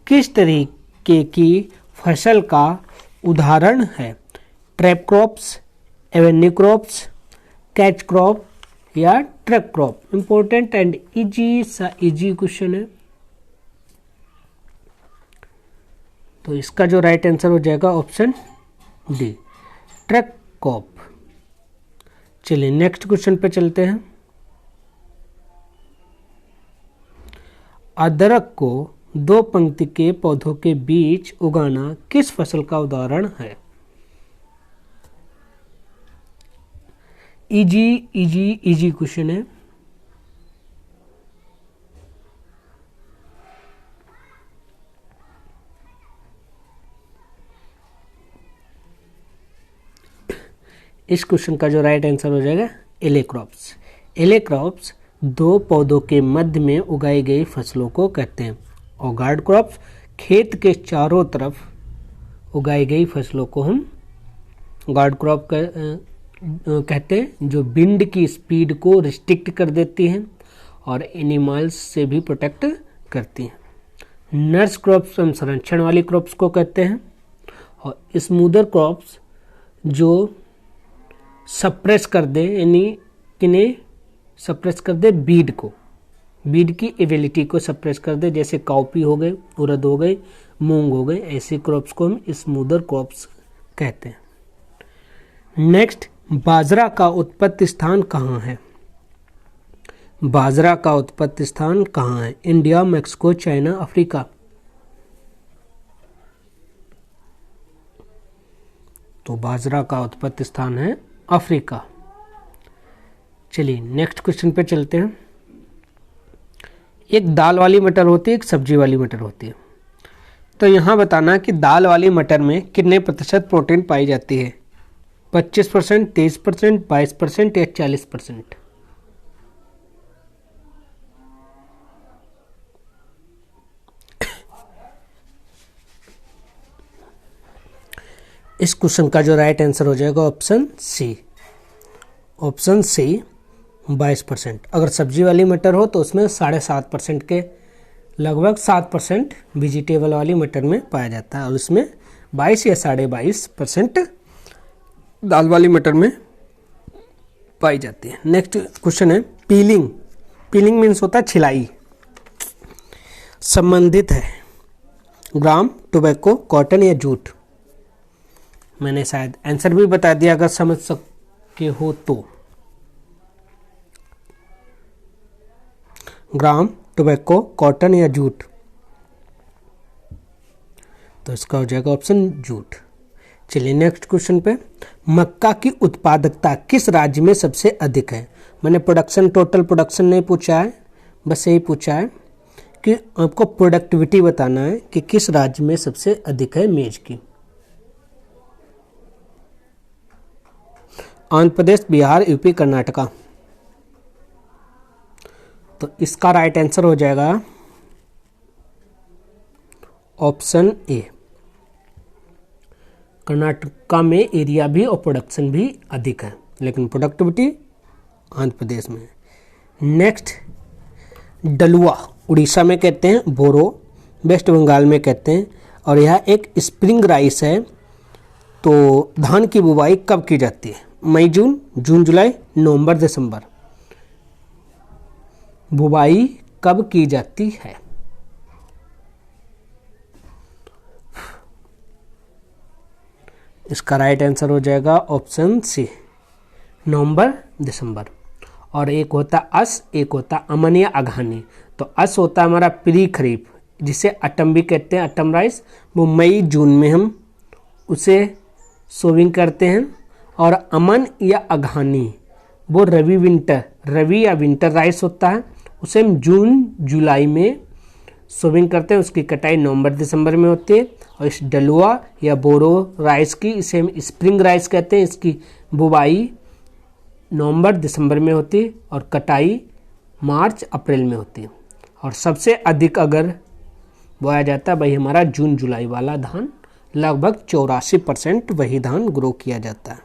Speaker 1: किस तरीके की फसल का उदाहरण है? Trap crops, avenue crops, catch crop या truck crop? Important and easy question है। तो इसका जो राइट आंसर हो जाएगा ऑप्शन डी, ट्रक क्रॉप। चलिए नेक्स्ट क्वेश्चन पे चलते हैं। अदरक को 2 पंक्ति के पौधों के बीच उगाना किस फसल का उदाहरण है? इजी क्वेश्चन है। इस क्वेश्चन का जो राइट आंसर हो जाएगा एले क्रॉप्स। एले क्रॉप्स 2 पौधों के मध्य में उगाई गई फसलों को कहते हैं। और गार्ड क्रॉप्स खेत के चारों तरफ उगाई गई फसलों को हम गार्ड क्रॉप कहते हैं, जो विंड की स्पीड को रिस्ट्रिक्ट कर देती हैं और एनिमल्स से भी प्रोटेक्ट करती हैं। नर्स क्रॉप्स हम संरक्षण वाली क्रॉप्स को कहते हैं। और स्मूदर क्रॉप्स जो सप्रेस कर दे, यानी किन्हें सप्रेस कर दे? बीड को, बीड की एबिलिटी को सप्रेस कर दे, जैसे काउपी हो गए, उड़द हो गए, मूंग हो गए। ऐसे क्रॉप्स को हम स्मूदर क्रॉप्स कहते हैं। नेक्स्ट, बाजरा का उत्पत्ति स्थान कहाँ है? बाजरा का उत्पत्ति स्थान कहाँ है? India, Mexico, China, Africa? तो बाजरा का उत्पत्ति स्थान है अफ्रीका। चलिए नेक्स्ट क्वेश्चन पे चलते हैं। एक दाल वाली मटर होती है, एक सब्जी वाली मटर होती है। तो यहाँ बताना कि दाल वाली मटर में कितने प्रतिशत प्रोटीन पाई जाती है? 25%, 23%, 22% या 40%? इस क्वेश्चन का जो राइट आंसर हो जाएगा ऑप्शन सी। Option C 22%। अगर सब्जी वाली मटर हो तो उसमें 7.5% के लगभग 7% वेजिटेबल वाली मटर में पाया जाता है और उसमें 22 या 22.5% दाल वाली मटर में पाई जाती है। नेक्स्ट क्वेश्चन है पीलिंग। पीलिंग मीन्स होता है छिलाई। संबंधित है ग्राम, टोबैको, कॉटन या जूट? मैंने शायद आंसर भी बता दिया अगर समझ सके हो तो। ग्राम, टोबैको, कॉटन या जूट? तो इसका हो जाएगा ऑप्शन जूट। चलिए नेक्स्ट क्वेश्चन पे। मक्का की उत्पादकता किस राज्य में सबसे अधिक है? मैंने प्रोडक्शन, टोटल प्रोडक्शन नहीं पूछा है, बस यही पूछा है आपको प्रोडक्टिविटी बताना है कि किस राज्य में सबसे अधिक है मेज की। आंध्र प्रदेश, बिहार, यूपी, कर्नाटका। तो इसका राइट आंसर हो जाएगा ऑप्शन ए। कर्नाटका में एरिया भी और प्रोडक्शन भी अधिक है, लेकिन प्रोडक्टिविटी आंध्र प्रदेश में है। नेक्स्ट, डलुआ उड़ीसा में कहते हैं, बोरो वेस्ट बंगाल में कहते हैं, और यह एक स्प्रिंग राइस है। तो धान की बुवाई कब की जाती है? मई जून, जून जुलाई, नवंबर दिसंबर। बुवाई कब की जाती है? इसका राइट आंसर हो जाएगा ऑप्शन सी, नवंबर दिसंबर। और एक होता अस, एक होता अमन या अघानी। तो अस होता है हमारा प्री खरीफ, जिसे अटम भी कहते हैं, अटम राइस। वो मई जून में हम उसे सोविंग करते हैं। और अमन या अघानी वो रवि विंटर, रवि या विंटर राइस होता है, उसे हम जून जुलाई में सोविंग करते हैं। उसकी कटाई नवंबर दिसंबर में होती है। और इस डलुआ या बोरो राइस की, इसे हम स्प्रिंग राइस कहते हैं, इसकी बुवाई नवंबर दिसंबर में होती है और कटाई मार्च अप्रैल में होती है। और सबसे अधिक अगर बोया जाता है वही हमारा जून जुलाई वाला धान, लगभग 84% वही धान ग्रो किया जाता है।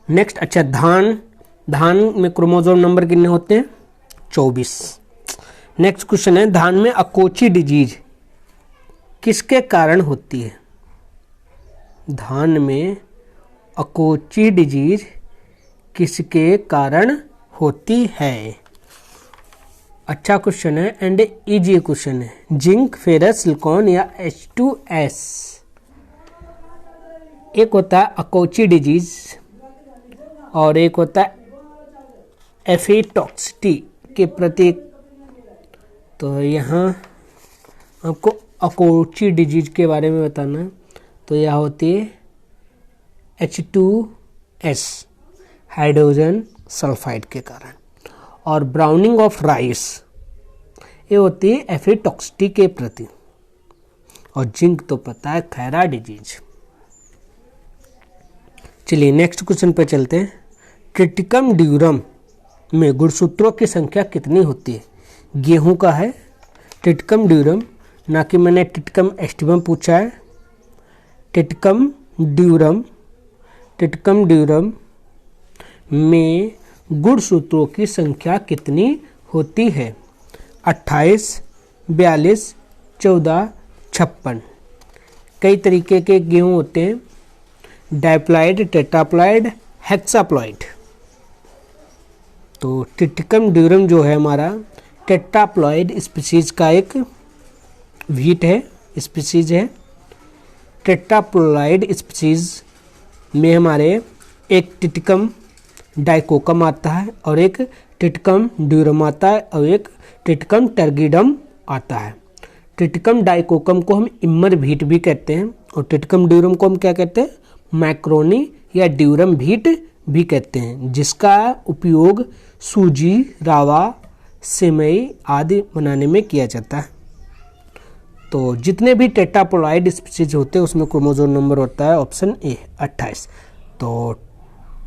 Speaker 1: नेक्स्ट, अच्छा धान में क्रोमोसोम नंबर कितने होते हैं? 24। नेक्स्ट क्वेश्चन है, धान में अकोची डिजीज किसके कारण होती है? धान में अकोची डिजीज किसके कारण होती है? अच्छा क्वेश्चन है एंड इजी क्वेश्चन है। जिंक, फेरस, सिलिकॉन या H2S। एक होता है अकोची डिजीज और एक होता है एफिटॉक्सिटी के प्रतीक। तो यहाँ आपको अकोची डिजीज के बारे में बताना है। तो यह होती है H2S, हाइड्रोजन सल्फाइड के कारण। और ब्राउनिंग ऑफ राइस ये होती है एफिटॉक्सिटी के प्रति। और जिंक तो पता है, खैरा डिजीज। चलिए नेक्स्ट क्वेश्चन पे चलते हैं। ट्रिटिकम ड्यूरम में गुणसूत्रों की संख्या कितनी होती है? गेहूं का है ट्रिटिकम ड्यूरम, ना कि मैंने ट्रिटिकम एस्टिवम पूछा है। ट्रिटिकम ड्यूरम में गुणसूत्रों की संख्या कितनी होती है? 28, 42, 14, 56। कई तरीके के गेहूं होते हैं, डाइप्लॉइड, टेट्राप्लॉइड, हेक्साप्लॉइड। तो ट्रिटिकम ड्यूरम जो है हमारा टेट्राप्लॉइड स्पीसीज का एक व्हीट है, स्पीसीज है। टेट्राप्लॉइड स्पीसीज में हमारे एक ट्रिटिकम डाइकोकम आता है और एक ट्रिटिकम ड्यूरम आता है और एक ट्रिटिकम टर्गिडम आता है। ट्रिटिकम डाइकोकम को हम इम्मर व्हीट भी कहते हैं और ट्रिटिकम ड्यूरम को हम क्या कहते हैं? मैक्रोनी या ड्यूरम व्हीट भी कहते हैं, जिसका उपयोग सूजी, रावा, सेवई आदि बनाने में किया जाता है। तो जितने भी टेट्राप्लॉइड स्पीसीज होते हैं उसमें क्रोमोसोम नंबर होता है ऑप्शन ए, 28। तो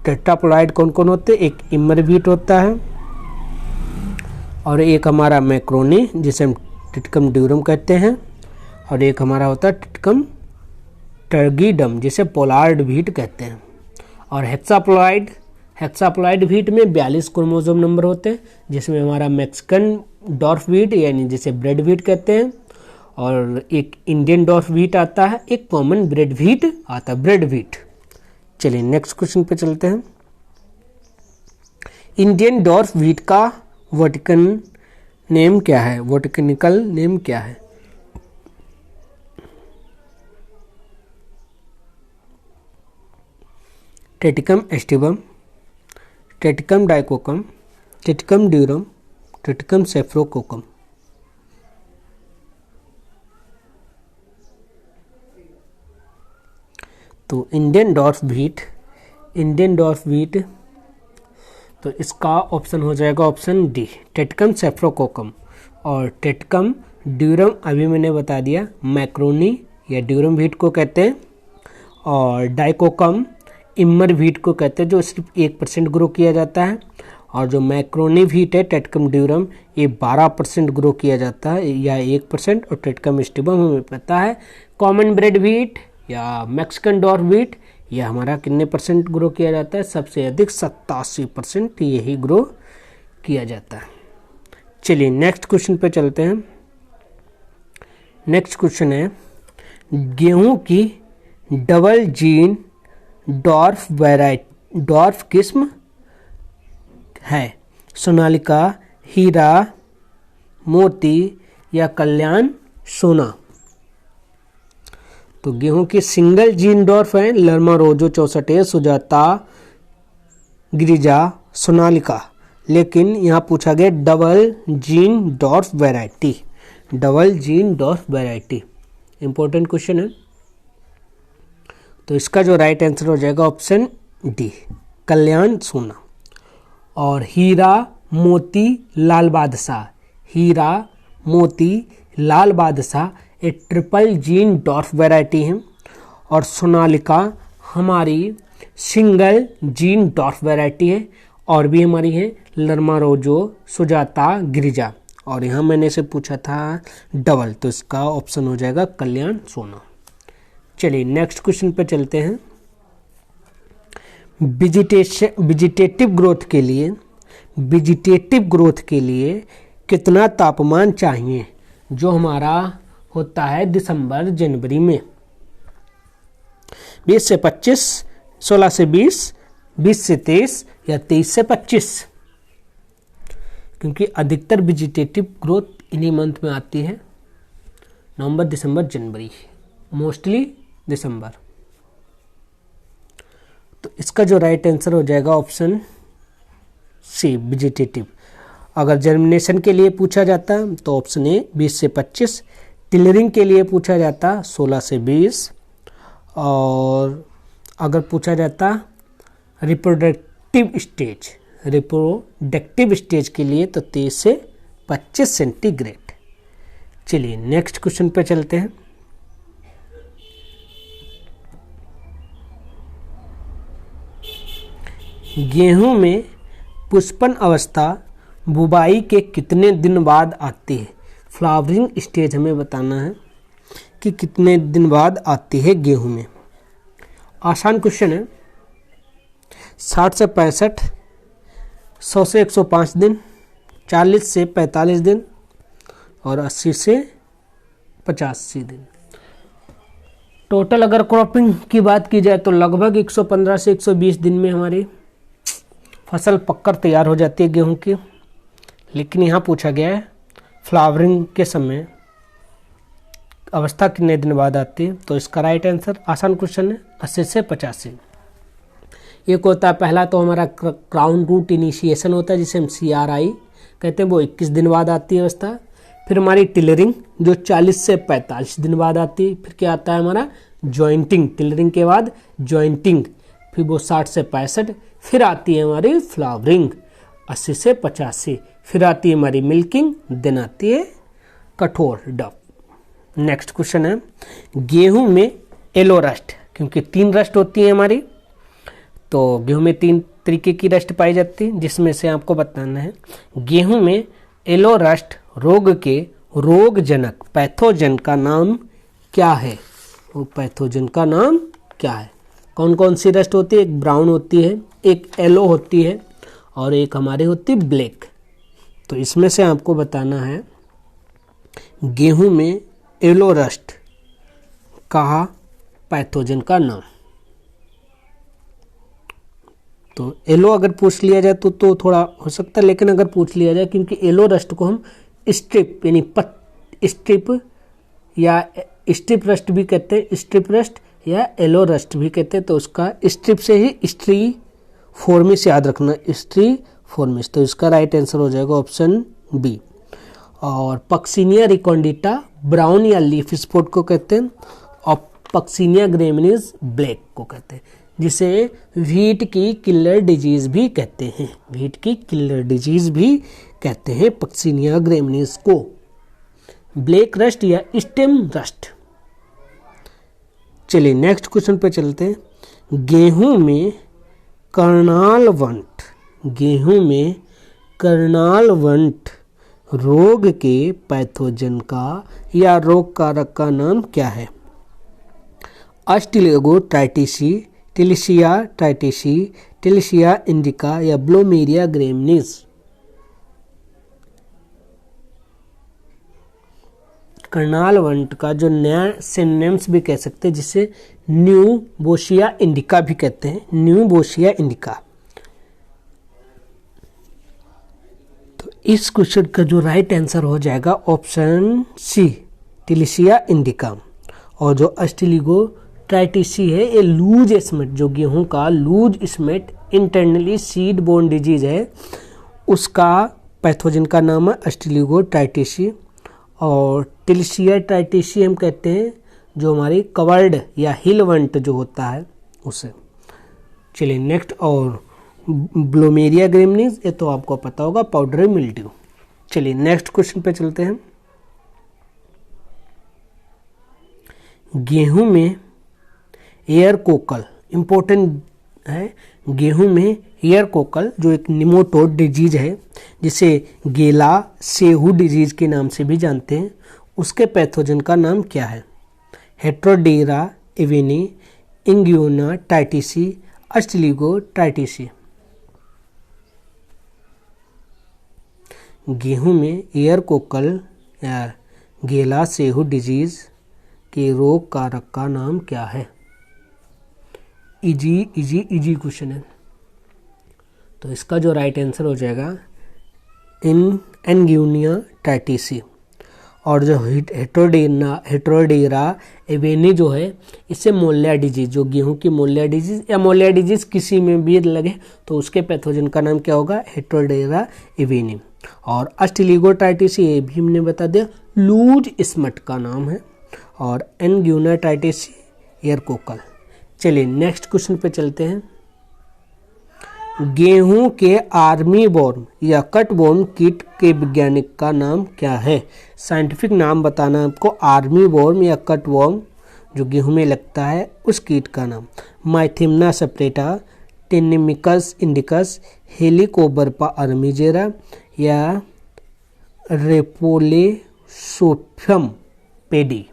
Speaker 1: टेट्राप्लॉइड कौन कौन होते हैं? एक इम्मर व्हीट होता है और एक हमारा मैक्रोनी जिसे हम ट्रिटिकम ड्यूरम कहते हैं, और एक हमारा होता है ट्रिटिकम टर्गिडम जिसे पोलार्ड व्हीट कहते हैं। और हेक्साप्लॉइड व्हीट में 42 क्रोमोसोम नंबर होते हैं, जिसमें हमारा मैक्सिकन डॉर्फ व्हीट यानी जिसे ब्रेड व्हीट कहते हैं, और एक इंडियन डॉर्फ व्हीट आता है, एक कॉमन ब्रेड व्हीट आता है, ब्रेड व्हीट। चलिए नेक्स्ट क्वेश्चन पे चलते हैं। इंडियन डॉर्फ व्हीट का वर्टिकल नेम क्या है? वर्टिकनिकल नेम क्या है? Triticum aestivum, Triticum dicoccum, Triticum durum, Triticum sphaerococcum. तो इंडियन डॉर्फ व्हीट, तो इसका ऑप्शन हो जाएगा ऑप्शन डी, ट्रिटिकम सेफ्रोकोकम। और टेटकम ड्यूरम अभी मैंने बता दिया, मैक्रोनी या ड्यूरम व्हीट को कहते हैं, और डाइकोकम इमर व्हीट को कहते हैं जो सिर्फ 1% ग्रो किया जाता है, और जो मैक्रोनी व्हीट है टेटकम ड्यूरम ये 12% ग्रो किया जाता है या 1%, और टेटकम स्टिबम हमें पता है। कॉमन ब्रेड व्हीट या मैक्सिकन डॉर्फ व्हीट यह हमारा कितने परसेंट ग्रो किया जाता है, सबसे अधिक 87% यही ग्रो किया जाता है। चलिए नेक्स्ट क्वेश्चन पे चलते हैं। नेक्स्ट क्वेश्चन है गेहूं की डबल जीन डॉर्फ किस्म है, सोनालिका, हीरा मोती या कल्याण सोना। तो गेहूं की सिंगल जीन डॉर्फ है लर्मा रोजो 64, सुजाता, गिरिजा, सोनालिका, लेकिन यहाँ पूछा गया double gene dwarf variety, double gene dwarf variety important question है। तो इसका जो राइट आंसर हो जाएगा ऑप्शन डी, कल्याण सोना। और हीरा मोती लाल बादशाह, हीरा मोती लाल बादशाह एक ट्रिपल जीन डॉर्फ वैरायटी है, और सोनालिका हमारी सिंगल जीन डॉर्फ वैरायटी है, और भी हमारी है लर्मा रोजो, सुजाता, गिरिजा, और यहाँ मैंने से पूछा था डबल, तो इसका ऑप्शन हो जाएगा कल्याण सोना। चलिए नेक्स्ट क्वेश्चन पे चलते हैं। वेजिटेटिव ग्रोथ के लिए कितना तापमान चाहिए, जो हमारा होता है दिसंबर जनवरी में? 20 से 25, 16 से 20, 20 से 23 या 23 से 25, क्योंकि अधिकतर वेजिटेटिव ग्रोथ इन्हीं मंथ में आती है, नवंबर, दिसंबर, जनवरी, मोस्टली दिसंबर। तो इसका जो राइट आंसर हो जाएगा ऑप्शन सी, वेजिटेटिव। अगर जर्मिनेशन के लिए पूछा जाता तो ऑप्शन ए 20 से 25, टिलरिंग के लिए पूछा जाता 16 से 20, और अगर पूछा जाता रिप्रोडक्टिव स्टेज के लिए तो 23 से 25 सेंटीग्रेड। चलिए नेक्स्ट क्वेश्चन पे चलते हैं। गेहूं में पुष्पन अवस्था बुवाई के कितने दिन बाद आती है? फ्लावरिंग स्टेज हमें बताना है कि कितने दिन बाद आती है गेहूं में। आसान क्वेश्चन है। 60 से 65, 100 से 105 दिन, 40 से 45 दिन और 80 से 85 दिन। टोटल अगर क्रॉपिंग की बात की जाए तो लगभग 115 से 120 दिन में हमारी फसल पककर तैयार हो जाती है गेहूं की। लेकिन यहाँ पूछा गया है फ्लावरिंग के समय अवस्था कितने दिन बाद आती है, तो इसका राइट आंसर आसान क्वेश्चन है 80 से 85। एक होता है पहला तो हमारा क्राउन रूट इनिशिएशन होता है जिसे हम CRI कहते हैं, वो 21 दिन बाद आती है अवस्था। फिर हमारी टिलरिंग जो 40 से 45 दिन बाद आती है। फिर क्या आता है हमारा जॉइंटिंग, टिलरिंग के बाद जॉइंटिंग, फिर वो 60 से 65। फिर आती है हमारी फ्लावरिंग 80 से 85। फिर आती है हमारी मिल्किंग, देन आती है कठोर डब। नेक्स्ट क्वेश्चन है गेहूं में येलो रस्ट, क्योंकि 3 रस्ट होती है हमारी, तो गेहूं में 3 तरीके की रस्ट पाई जाती है, जिसमें से आपको बताना है गेहूं में येलो रस्ट रोग के रोगजनक पैथोजन का नाम क्या है? वो पैथोजन का नाम क्या है? कौन कौन सी रस्ट होती है? एक ब्राउन होती है, एक येलो होती है और एक हमारी होती है ब्लैक। तो इसमें से आपको बताना है गेहूं में येलो रस्ट का पैथोजन का नाम। तो येलो अगर पूछ लिया जाए तो थोड़ा हो सकता है, लेकिन अगर पूछ लिया जाए, क्योंकि येलो रस्ट को हम स्ट्रिप यानी स्ट्रिप या स्ट्रिप रस्ट भी कहते हैं, स्ट्रिप रस्ट या येलो रस्ट भी कहते हैं, तो उसका स्ट्रिप से ही स्ट्री फॉर्मिस याद रखना, स्ट्री फॉर्मिस। तो इसका राइट आंसर हो जाएगा ऑप्शन बी। और पक्सिनिया रिकॉन्डिटा ब्राउन या लीफ स्पॉट को कहते हैं, और पक्सिनिया ग्रेमिनीज ब्लैक को कहते हैं, जिसे व्हीट की किलर डिजीज भी कहते हैं। व्हीट की किलर डिजीज भी कहते हैं पक्सिनिया ग्रेमिनीज को? ब्लैक रस्ट या स्टेम रस्ट? चलिए नेक्स्ट क्वेश्चन पे चलते हैं। गेहूं में कर्नाल वंट रोग के पैथोजन का या रोग कारक का नाम क्या है? अस्टिलिगो ट्राइटिसी, टिलिशिया ट्राइटिसी, टिलिशिया इंडिका या ब्लोमेरिया ग्रेमिनीज? कर्नाल वंट का जो नया सिनोनिम्स भी कह सकते हैं, जिसे न्यू बोशिया इंडिका भी कहते हैं, न्यू बोशिया इंडिका। तो इस क्वेश्चन का जो राइट आंसर हो जाएगा ऑप्शन सी, टिलिशिया इंडिका। और जो अस्टिलिगो ट्राइटिसी है, ये लूज स्मेट, जो गेहूं का loose smut internally seed borne disease है, उसका पैथोजन का नाम है अस्टिलिगो ट्राइटिसी। और टिलिशिया ट्राइटिसी हम कहते हैं जो हमारी कवर्ड या हिल वंट जो होता है उसे। चलिए नेक्स्ट, और ब्लोमेरिया ग्रेमिनीज, ये तो आपको पता होगा, पाउडरी मिल्ड्यू। चलिए नेक्स्ट क्वेश्चन पे चलते हैं। गेहूं में एयर कोकल इंपॉर्टेंट है। गेहूं में एयर कोकल जो एक निमोटोड डिजीज है, जिसे गेला सेहू डिजीज के नाम से भी जानते हैं, उसके पैथोजन का नाम क्या है? हेट्रोडेरा एवेनी, इंग्यूना टाइटिसी, अस्टिलिगो ट्राइटिसी? गेहूं में एयर कोकल या गेला सेहू डिजीज के रोग कारक का नाम क्या है? इजी क्वेश्चन है। तो इसका जो राइट आंसर हो जाएगा एंग्यूनिया टाइटिसी। और जो हेट्रोडेरा एवेनी जो है, इससे मोलिया डिजीज, जो गेहूं की मोलिया डिजीज या मोलिया डिजीज किसी में भी लगे तो उसके पैथोजन का नाम क्या होगा? हेट्रोडेरा एवेनी। और अस्टिलिगो टाइटिसी, ये भी हमने बता दिया, लूज स्मट का नाम है। और एंग्यूनिया टाइटिसी एयर कोकल। चलिए नेक्स्ट क्वेश्चन पे चलते हैं। गेहूं के आर्मी वॉर्म या कट वॉर्म कीट के वैज्ञानिक का नाम क्या है? साइंटिफिक नाम बताना आपको, आर्मी वॉर्म या कट वॉर्म जो गेहूं में लगता है उस कीट का नाम। माइथिमना सेपरेटा, टेनेमिकस इंडिकस, हेलिकोबर्पा अर्मिजेरा या रेपोलेसोफियम पेडी?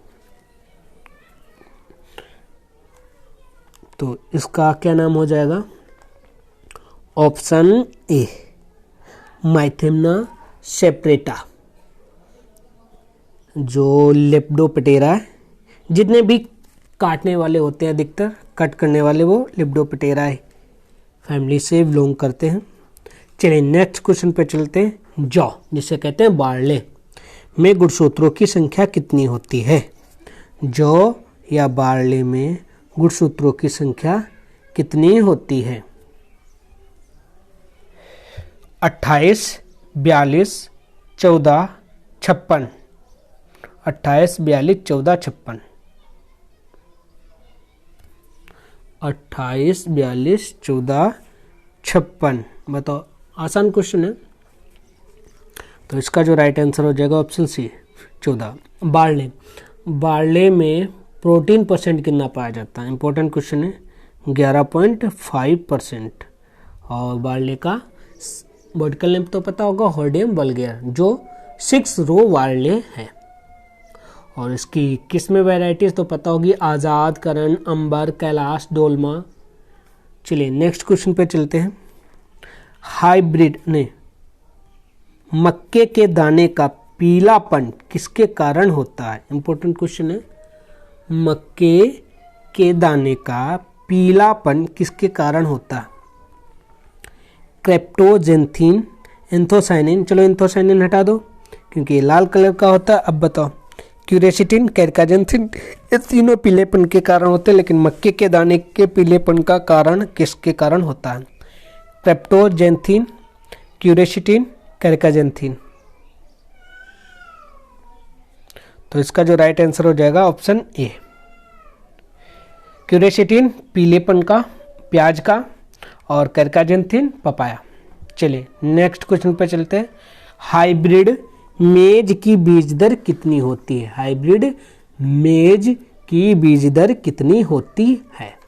Speaker 1: तो इसका क्या नाम हो जाएगा? Option A, Mythimna separata. जो लेप्डोप्टेरा है, जितने भी काटने वाले होते हैं अधिकतर कट करने वाले, वो लेप्डोप्टेरा फैमिली से बिलोंग करते हैं। चलिए नेक्स्ट क्वेश्चन पे चलते हैं। जौ, जिसे कहते हैं बार्ले, में गुणसूत्रों की संख्या कितनी होती है? जौ या बार्ले में गुणसूत्रों की संख्या कितनी होती है? 28, 42, 14, 56। 28, 42, 14, 56। 28, 42, 14, 56। बताओ, आसान क्वेश्चन है। तो इसका जो राइट आंसर हो जाएगा ऑप्शन सी, 14। बार्ले में प्रोटीन परसेंट कितना पाया जाता है? इंपॉर्टेंट क्वेश्चन है। 11.5%। और बार्ले का बॉटनिकल नेम तो पता होगा, होर्डियम वल्गेर, जो 6 रो बार्ले है। और इसकी किस्में वैरायटीज तो पता होगी, आज़ाद, करण, अंबर, कैलाश, डोलमा। चलिए नेक्स्ट क्वेश्चन पे चलते हैं। हाइब्रिड ने मक्के के दाने का पीलापन किसके कारण होता है? इंपॉर्टेंट क्वेश्चन है। मक्के के दाने का पीलापन किसके कारण होता है? क्रेप्टोजेंथिन, एंथोसाइनिन, चलो एंथोसाइनिन हटा दो क्योंकि ये लाल कलर का होता है। अब बताओ, क्यूरेसिटिन, कैरकाजेंथिन, ये तीनों पीलेपन के कारण होते हैं, लेकिन मक्के के दाने के पीलेपन का कारण किसके कारण होता है? क्रेप्टोजेंथिन, क्यूरेसिटिन, कैरकाजेंथिन। तो इसका जो राइट आंसर हो जाएगा ऑप्शन ए, क्यूरेसिटिन पीलेपन का, प्याज का, और कैरकाजेंथिन पपाया। चलिए नेक्स्ट क्वेश्चन पे चलते हैं। हाइब्रिड मेज की बीज दर कितनी होती है? हाइब्रिड मेज की बीज दर कितनी होती है?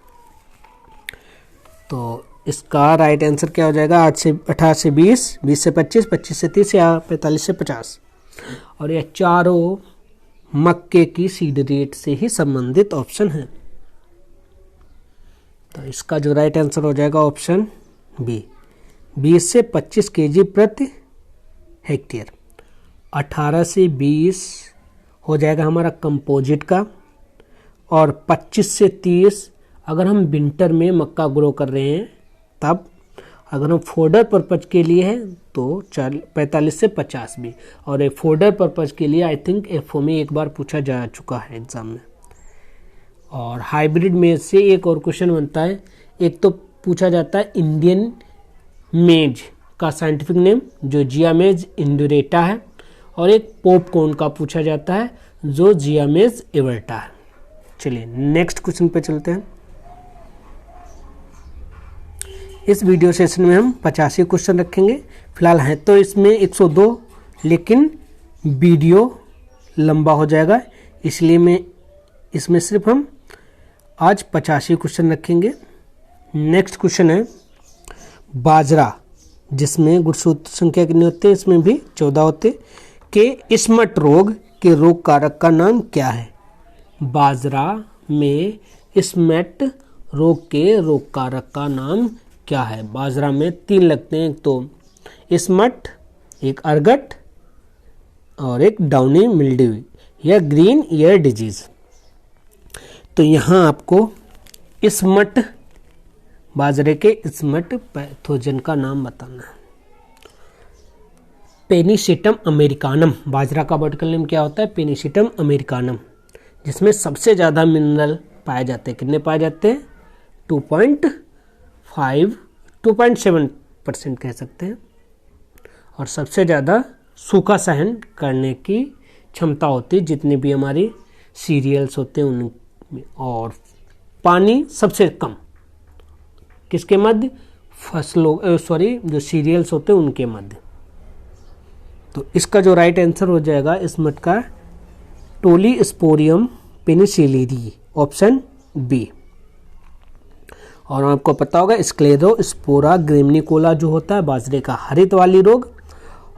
Speaker 1: तो इसका राइट आंसर क्या हो जाएगा? 18 से 20, 20 से 25, 25 से 30 या 45 से 50। और ये चारों मक्के की सीड रेट से ही संबंधित ऑप्शन है। तो इसका जो राइट आंसर हो जाएगा ऑप्शन बी, 20 से 25 केजी प्रति हेक्टेयर। 18 से 20 हो जाएगा हमारा कंपोजिट का, और 25 से 30 अगर हम विंटर में मक्का ग्रो कर रहे हैं तब, अगर हम फोडर पर्पज के लिए है तो 45 से 50 भी। और एक फोडर पर्पज के लिए आई थिंक एफओ में एक बार पूछा जा चुका है एग्जाम में। और हाइब्रिड में से एक और क्वेश्चन बनता है, एक तो पूछा जाता है इंडियन मेज का साइंटिफिक नेम जो जियामेज इंडोरेटा है, और एक पॉपकॉर्न का पूछा जाता है जो जियामेज एवर्टा है। चलिए नेक्स्ट क्वेश्चन पे चलते हैं। इस वीडियो सेशन में हम 85 क्वेश्चन रखेंगे। फिलहाल है तो इसमें 102, लेकिन वीडियो लंबा हो जाएगा, इसलिए मैं इसमें सिर्फ हम आज 85 क्वेश्चन रखेंगे। नेक्स्ट क्वेश्चन है बाजरा, जिसमें गुणसूत्र संख्या कितने होते हैं? इसमें भी 14 होते, के स्मट रोग के रोग कारक का नाम क्या है? बाजरा में स्मट रोग के रोग कारक का नाम क्या है? बाजरा में 3 लगते हैं, एक तो स्मट, एक अर्गट और एक डाउनी मिल्ड्यू या ग्रीन ईयर डिजीज। तो यहाँ आपको स्मट, बाजरे के स्मट पैथोजन का नाम बताना है। पेनिसिटम अमेरिकानम, बाजरा का वर्टिकल नेम क्या होता है? पेनिसिटम अमेरिकानम, जिसमें सबसे ज़्यादा मिनरल पाए जाते हैं। कितने पाए जाते हैं? 2.7% कह सकते हैं। और सबसे ज़्यादा सूखा सहन करने की क्षमता होती है जितने भी हमारी सीरियल्स होते हैं उनमें। और पानी सबसे कम किसके मध्य? फसलों जो सीरियल्स होते हैं उनके मध्य। तो इसका जो राइट आंसर हो जाएगा स्मट का टोलीस्पोरियम पेनिसिलिडी, ऑप्शन बी। और आपको पता होगा स्क्लेरोस्पोरा ग्रेमिनिकोला जो होता है बाजरे का हरित वाली रोग,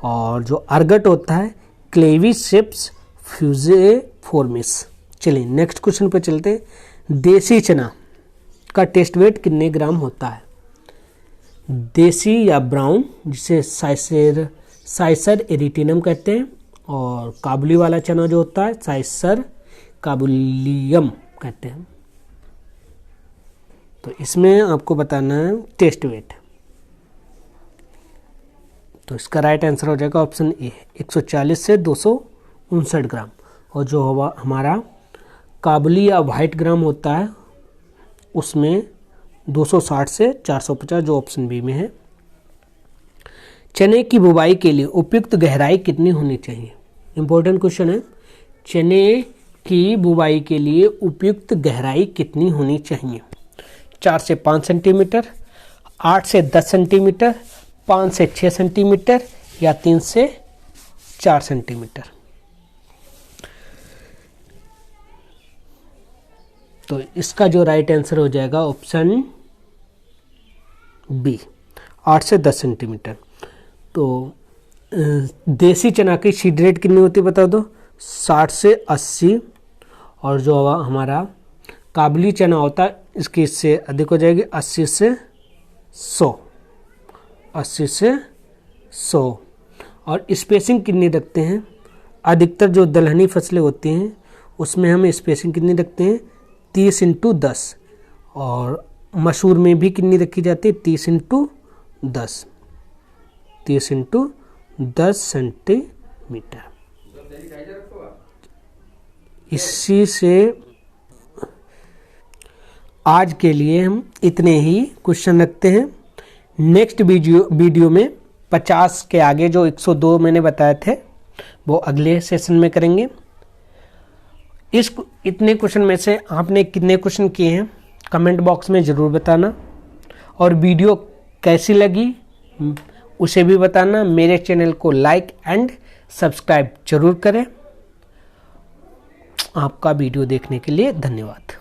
Speaker 1: और जो अर्गट होता है क्लेविसेप्स फ्यूजिफोर्मिस। चलिए नेक्स्ट क्वेश्चन पे चलते हैं। देसी चना का टेस्ट वेट कितने ग्राम होता है? देसी या ब्राउन, जिसे साइसर एरिटिनम कहते हैं, और काबुली वाला चना जो होता है साइसर काबुलियम कहते हैं। तो इसमें आपको बताना है टेस्ट वेट। तो इसका राइट आंसर हो जाएगा ऑप्शन ए, 140 से 259 ग्राम। और जो हमारा काबुली या वाइट ग्राम होता है उसमें 260 से 450, जो ऑप्शन बी में है। चने की बुवाई के लिए उपयुक्त गहराई कितनी होनी चाहिए? इंपॉर्टेंट क्वेश्चन है। चने की बुवाई के लिए उपयुक्त गहराई कितनी होनी चाहिए? 4 से 5 सेंटीमीटर, 8 से 10 सेंटीमीटर, 5 से 6 सेंटीमीटर या 3 से 4 सेंटीमीटर। तो इसका जो राइट आंसर हो जाएगा ऑप्शन बी, 8 से 10 सेंटीमीटर। तो देसी चना की सीड रेट कितनी होती है बता दो? 60 से 80। और जो हमारा काबुली चना होता है इसकी इससे अधिक हो जाएगी, 80 से 100, 80 से 100। और स्पेसिंग कितनी रखते हैं? अधिकतर जो दलहनी फसलें होती हैं उसमें हम स्पेसिंग कितनी रखते हैं? 30x10। और मसूर में भी कितनी रखी जाती है? 30x10, 30x10 centimetre. इसी से आज के लिए हम इतने ही क्वेश्चन रखते हैं। नेक्स्ट वीडियो में 50 के आगे जो 102 मैंने बताए थे वो अगले सेशन में करेंगे। इतने क्वेश्चन में से आपने कितने क्वेश्चन किए हैं कमेंट बॉक्स में ज़रूर बताना। और वीडियो कैसी लगी उसे भी बताना। मेरे चैनल को लाइक एंड सब्सक्राइब जरूर करें। आपका वीडियो देखने के लिए धन्यवाद।